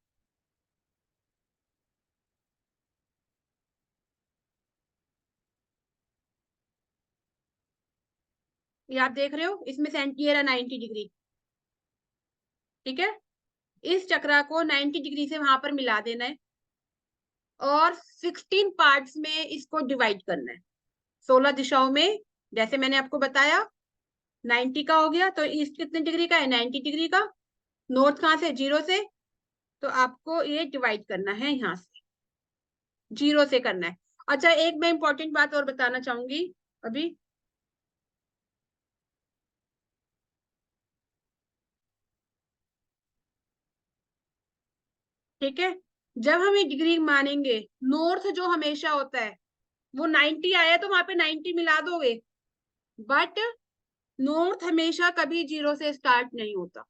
[SPEAKER 1] ये आप देख रहे हो, इसमें ये रहा 90 डिग्री। ठीक है, इस चक्रा को 90 डिग्री से वहां पर मिला देना है और 16 पार्ट्स में इसको डिवाइड करना है, 16 दिशाओं में। जैसे मैंने आपको बताया 90 का हो गया, तो ईस्ट कितने डिग्री का है? 90 डिग्री का। नॉर्थ कहाँ से? 0 से। तो आपको ये डिवाइड करना है, यहाँ से 0 से करना है। अच्छा, एक मैं इंपॉर्टेंट बात और बताना चाहूंगी अभी। ठीक है, जब हम ये डिग्री मानेंगे, नॉर्थ जो हमेशा होता है वो 90 आया तो वहां पे 90 मिला दोगे, बट नॉर्थ हमेशा कभी 0 से स्टार्ट नहीं होता।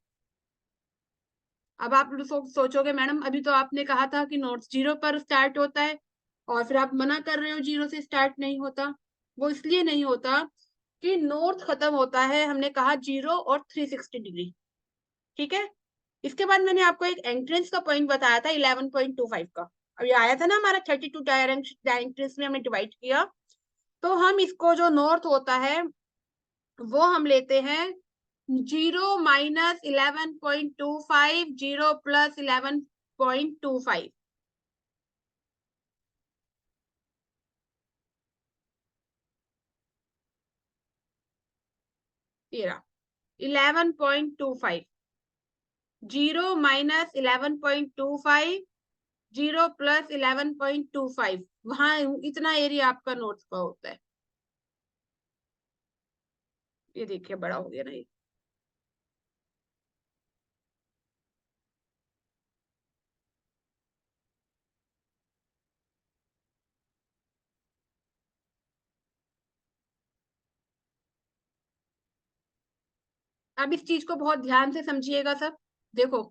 [SPEAKER 1] अब आप सोचोगे मैडम अभी तो आपने कहा था कि नॉर्थ 0 पर स्टार्ट होता है, और फिर आप मना कर रहे हो 0 से स्टार्ट नहीं होता। वो इसलिए नहीं होता कि नॉर्थ खत्म होता है, हमने कहा 0 और 360 डिग्री। ठीक है, इसके बाद मैंने आपको एक एंट्रेंस का पॉइंट बताया था 11.25 का। अब ये आया था ना हमारा 32 एंट्रेंस में हमने डिवाइड किया, तो हम इसको जो नॉर्थ होता है वो हम लेते हैं 0 माइनस 11.25, 0 प्लस 11.25। तेरा 11.25, 0 माइनस 11.25, 0 प्लस 11.25, वहां इतना एरिया आपका नॉर्थ का होता है। ये देखिए बड़ा हो गया ना ये। अब इस चीज को बहुत ध्यान से समझिएगा सब। देखो,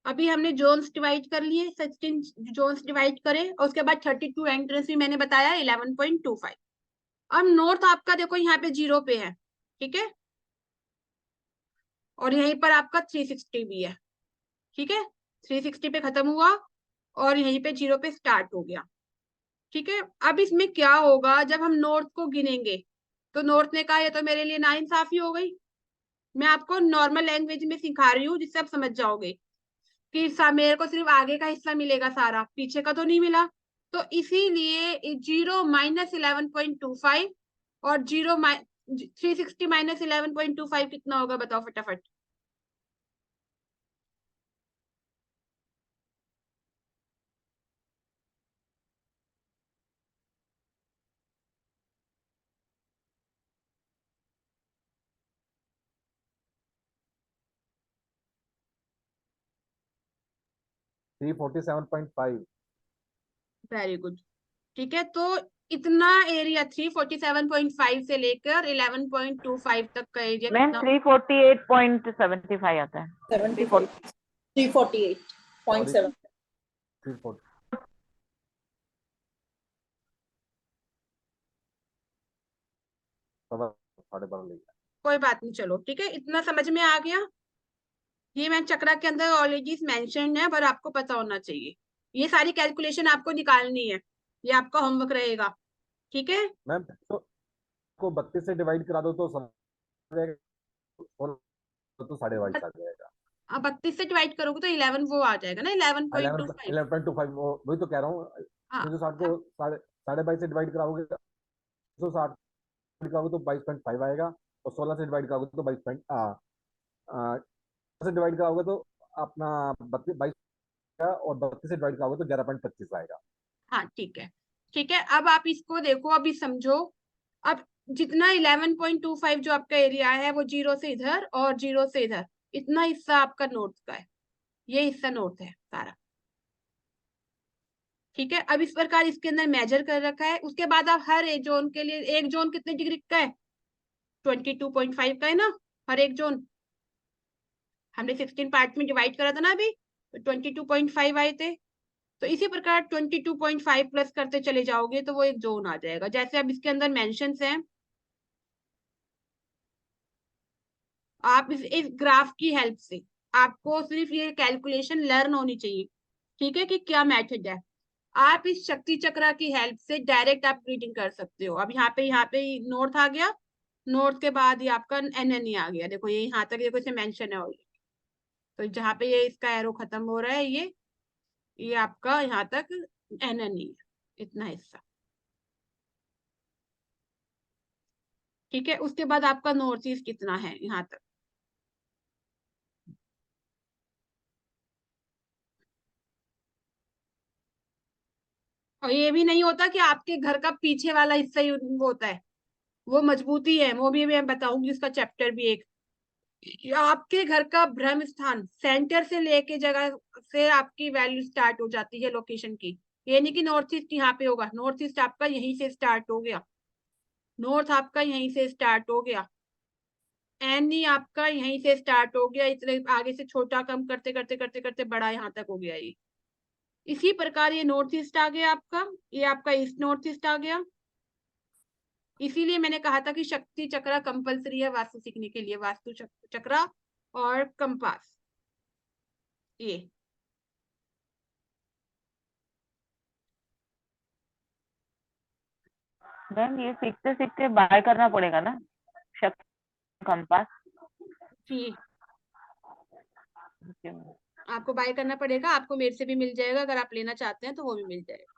[SPEAKER 1] अभी हमने जोन्स डिवाइड कर लिए, 16 जोन्स डिवाइड करे, और उसके बाद 32 एंट्रेंस भी मैंने बताया 11.25। अब नॉर्थ आपका देखो यहाँ पे 0 पे है, ठीक है, और यहीं पर आपका 360 भी है। ठीक है, 360 पे खत्म हुआ और यहीं पे 0 पे स्टार्ट हो गया। ठीक है, अब इसमें क्या होगा जब हम नॉर्थ को गिनेंगे, तो नॉर्थ ने कहा ये तो मेरे लिए नाइंसाफी हो गई। मैं आपको नॉर्मल लैंग्वेज में सिखा रही हूँ जिससे आप समझ जाओगे कि मेरे को सिर्फ आगे का हिस्सा मिलेगा, सारा पीछे का तो नहीं मिला। तो इसीलिए 0 माइनस 11.25 और 360 माइनस 11.25 कितना होगा बताओ फटाफट।
[SPEAKER 3] थ्री 47.5।
[SPEAKER 1] Very good. ठीक है, तो इतना एरिया 347.5 से लेकर 11.25 तक का एरिया
[SPEAKER 6] मैम
[SPEAKER 1] कितना?
[SPEAKER 6] 348.75 आता है।
[SPEAKER 5] 348.7
[SPEAKER 3] 340 12.5 ले गया।
[SPEAKER 1] कोई बात नहीं, चलो ठीक है, इतना समझ में आ गया। ये मैं चक्रा के अंदर ऑलरेडी मेंशन है, पर आपको पता होना चाहिए। ये सारी कैलकुलेशन आपको निकालनी है, ये आपका होमवर्क रहेगा। ठीक है,
[SPEAKER 3] मैम को 32 से डिवाइड करा दो तो और तो 22.5 आ जाएगा।
[SPEAKER 1] अब 32 से डिवाइड करोगे तो 11 वो आ जाएगा ना, 11.25।
[SPEAKER 3] 11.25 वही तो कह रहा हूँ।
[SPEAKER 1] हाँ
[SPEAKER 3] 360 को 22.5 से डिवाइड कराओगे, 160 कराओगे तो 22.5 आएगा, और 16 से डिवाइड कराओगे तो 22 से डिवाइड कराओगे तो अपना 22 और 32 से डिवाइड कराओगे तो 11.25 आएगा।
[SPEAKER 1] हाँ ठीक है, ठीक है। अब आप इसको देखो, अभी समझो। अब जितना 11.25 जो आपका एरिया है, वो 0 से इधर और 0 से इधर, इतना हिस्सा आपका नोट का है। ये हिस्सा नोट है सारा। ठीक है, अब इस प्रकार इसके अंदर मेजर कर रखा है। उसके बाद आप हर एक जोन के लिए, एक जोन कितने डिग्री का है? 22.5 का है ना, हर एक जोन। हमने 16 पार्ट में डिवाइड करा था ना अभी, तो 22.5 आए थे। तो इसी प्रकार 22.5 प्लस करते चले जाओगे तो वो एक जोन आ जाएगा। जैसे अब इसके अंदर मेंशंस हैं, आप इस ग्राफ की हेल्प से आपको सिर्फ ये कैलकुलेशन लर्न होनी चाहिए। ठीक है, कि क्या मेथड है। आप इस शक्ति चक्रा की हेल्प से डायरेक्ट आप रीडिंग कर सकते हो। अब यहाँ पे नॉर्थ आ गया, नॉर्थ के बाद ये आपका एनएनई आ गया। देखो ये यहाँ तक, देखो इसे मेंशन है ऑलरेडी। तो जहाँ पे ये इसका एरो खत्म हो रहा है, ये आपका यहाँ तक एनएनई है, इतना हिस्सा। ठीक है, उसके बाद आपका नॉर्थ ईस्ट कितना है यहाँ तक। और ये भी नहीं होता कि आपके घर का पीछे वाला हिस्सा ही वो होता है, वो मजबूती है। वो भी मैं बताऊंगी, उसका चैप्टर भी एक। आपके घर का ब्रह्म स्थान सेंटर से लेके जगह से आपकी वैल्यू स्टार्ट हो जाती है लोकेशन की। ये नहीं कि नॉर्थ ईस्ट यहाँ पे होगा, नॉर्थ ईस्ट आपका यहीं से स्टार्ट हो गया, नॉर्थ आपका यहीं से स्टार्ट हो गया, एनी आपका यहीं से स्टार्ट हो गया, इतने आगे से छोटा कम करते करते करते करते बड़ा यहाँ तक हो गया ये। इसी प्रकार ये नॉर्थ ईस्ट आ गया आपका, ये आपका ईस्ट नॉर्थ ईस्ट आ गया। इसीलिए मैंने कहा था कि शक्ति चक्रा कंपलसरी है वास्तु सीखने के लिए, वास्तु चक्रा और कंपास। ये
[SPEAKER 6] मैम ये सीखते सीखते बाय करना पड़ेगा ना शक्ति कंपास?
[SPEAKER 1] जी, आपको बाय करना पड़ेगा। आपको मेरे से भी मिल जाएगा, अगर आप लेना चाहते हैं तो वो भी मिल जाएगा।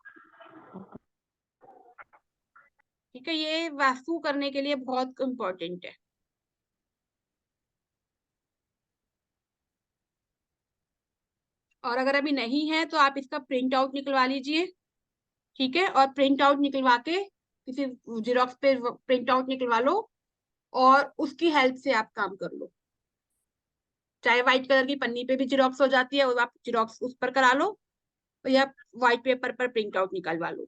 [SPEAKER 1] ठीक है, ये वास्तु करने के लिए बहुत इम्पोर्टेंट है। और अगर अभी नहीं है तो आप इसका प्रिंट आउट निकलवा लीजिए। ठीक है, और प्रिंट आउट निकलवा के किसी जेरोक्स पे प्रिंट आउट निकलवा लो, और उसकी हेल्प से आप काम कर लो। चाहे व्हाइट कलर की पन्नी पे भी जेरोक्स हो जाती है, और आप जेरोक्स उस पर करा लो, या व्हाइट पेपर पर प्रिंट आउट निकलवा लो।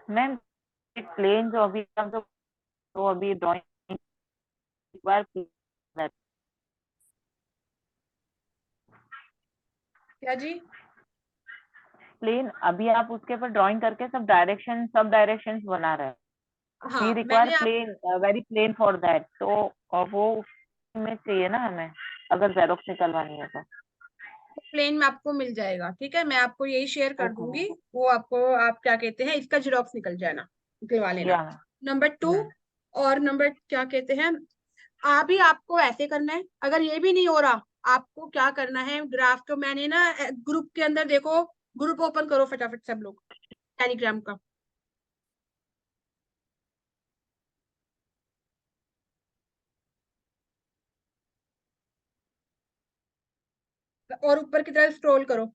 [SPEAKER 6] मैम प्लेन जो अभी हम तो अभी ड्राइंग एक बार
[SPEAKER 1] क्या जी?
[SPEAKER 6] प्लेन अभी आप उसके ऊपर ड्राइंग करके सब डायरेक्शंस बना रहे हैं।
[SPEAKER 1] हाँ,
[SPEAKER 6] वी
[SPEAKER 1] मैंने
[SPEAKER 6] require plain, very plain for that. तो वो में चाहिए ना हमें, अगर जेरोक्स निकलवानी है तो
[SPEAKER 1] प्लेन में आपको मिल जाएगा। ठीक है, मैं आपको यही शेयर कर
[SPEAKER 6] ओके
[SPEAKER 1] दूंगी। वो आपको, आप क्या कहते हैं, इसका जेरोक्स निकलवा लेना।
[SPEAKER 6] या
[SPEAKER 1] नंबर 2, और नंबर क्या कहते हैं, अभी आपको ऐसे करना है। अगर ये भी नहीं हो रहा, आपको क्या करना है, ग्राफ को मैंने ना ग्रुप के अंदर, देखो ग्रुप ओपन करो फटाफट सब लोग, टेलीग्राम का। और ऊपर की तरफ स्क्रॉल करो।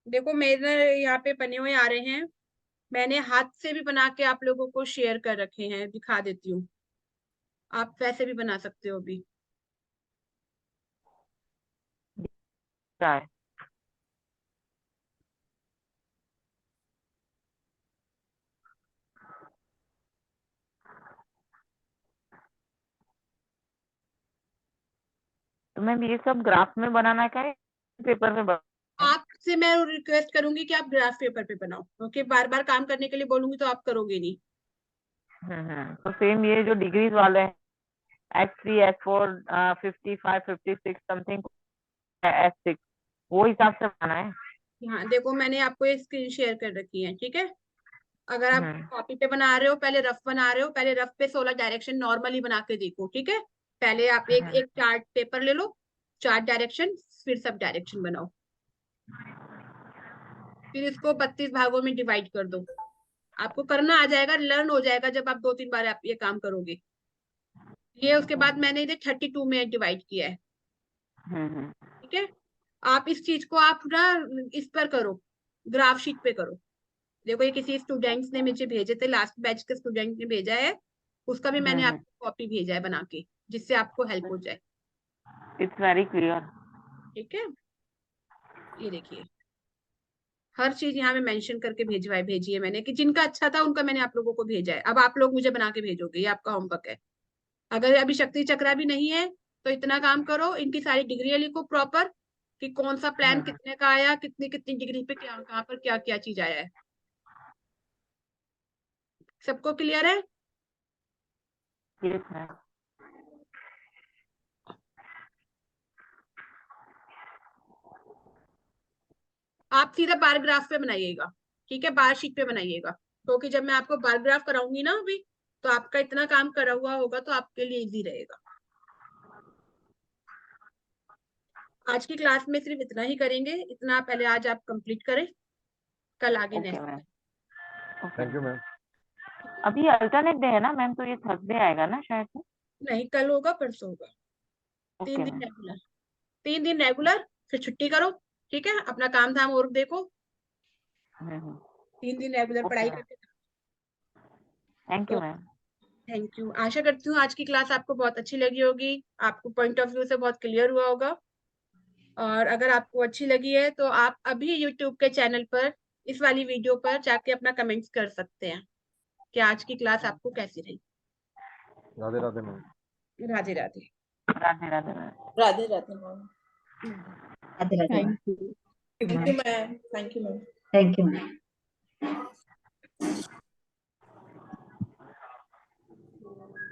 [SPEAKER 1] देखो मेरे यहाँ पे बने हुए आ रहे हैं, मैंने हाथ से भी बना के आप लोगों को शेयर कर रखे हैं, दिखा देती हूँ। आप वैसे भी बना सकते हो अभी।
[SPEAKER 6] क्या है? तो मैम ये सब ग्राफ में बनाना क्या है, पेपर में
[SPEAKER 1] आपसे मैं रिक्वेस्ट करूंगी कि आप ग्राफ पेपर पे बनाओ, क्योंकि बार बार काम करने के लिए बोलूंगी तो आप करोगे नहीं।
[SPEAKER 6] तो सेम ये जो डिग्रीज वाले हैं, H3 H4 55 56 समथिंग S6, वो हिसाब से बनाना है।
[SPEAKER 1] हाँ देखो, मैंने आपको एक स्क्रीन शेयर कर रखी है, ठीक है। अगर आप कॉपी पे बना रहे हो, पहले रफ बना रहे हो, पहले रफ पे 16 डायरेक्शन नॉर्मली बना के देखो, ठीक है। पहले आप एक चार्ट पेपर ले लो, चार्ट डायरेक्शन, फिर सब डायरेक्शन बनाओ, फिर इसको 32 भागों में डिवाइड कर दो। आपको करना आ जाएगा, लर्न हो जाएगा जब आप 2-3 बार आप ये काम करोगे। ये उसके बाद मैंने इधर 32 में डिवाइड किया है, ठीक है। आप इस चीज को आप ना इस पर करो, ग्राफ शीट पे करो। देखो ये किसी स्टूडेंट्स ने मुझे भेजे थे, लास्ट बैच के स्टूडेंट ने भेजा है, उसका भी मैंने आपको कॉपी भेजा है बना के, जिससे आपको हेल्प हो जाए।
[SPEAKER 6] इट्स वेरी क्लियर,
[SPEAKER 1] ठीक है। ये देखिए, हर चीज यहाँ पे मेंशन करके भेजी है मैंने, कि जिनका अच्छा था उनका मैंने आप लोगों को भेजा है। अब आप लोग मुझे बना के भेजोगे, ये आपका होमवर्क है। अगर अभी शक्ति चक्रा भी नहीं है तो इतना काम करो, इनकी सारी डिग्री लिखो प्रॉपर, कि कौन सा प्लान कितने का आया, कितनी कितनी डिग्री पे क्या, कहाँ पर क्या क्या चीज आया है। सबको क्लियर है?
[SPEAKER 6] ठीक है।
[SPEAKER 1] आप सीधा बार ग्राफ पे बनाइएगा, ठीक है, बार शीट पे बनाइएगा, क्योंकि जब मैं आपको बार ग्राफ कराऊंगी ना अभी, तो आपका इतना काम करा हुआ होगा तो आपके लिए इजी रहेगा। आज की क्लास में सिर्फ इतना ही करेंगे, इतना पहले आज आप कंप्लीट करें, कल आगे नेक्स्ट।
[SPEAKER 3] Thank you ma'am.
[SPEAKER 6] अभी अल्टरनेट डे है ना मैम, तो ये थर्सडे आएगा ना शायद से?
[SPEAKER 1] नहीं, कल होगा, परसों होगा, 3 दिन रेगुलर, 3 दिन रेगुलर, फिर छुट्टी करो, ठीक है। अपना काम धाम और देखो, 3 दिन रेगुलर पढ़ाई करके।
[SPEAKER 6] Thank you ma'am.
[SPEAKER 1] Thank you. आशा करती हूँ आज की क्लास आपको बहुत अच्छी लगी होगी, आपको पॉइंट ऑफ व्यू से बहुत क्लियर हुआ होगा। और अगर आपको अच्छी लगी है तो आप अभी यूट्यूब के चैनल पर इस वाली वीडियो पर जाके अपना कमेंट्स कर सकते हैं कि आज की क्लास आपको कैसी रही।
[SPEAKER 3] Radhe Radhe ma'am.
[SPEAKER 1] Radhe Radhe.
[SPEAKER 6] Radhe Radhe ma'am.
[SPEAKER 5] Radhe Radhe ma'am.
[SPEAKER 9] Radhe Radhe.
[SPEAKER 5] Thank you ma'am. Thank you ma'am.
[SPEAKER 9] Thank you ma'am.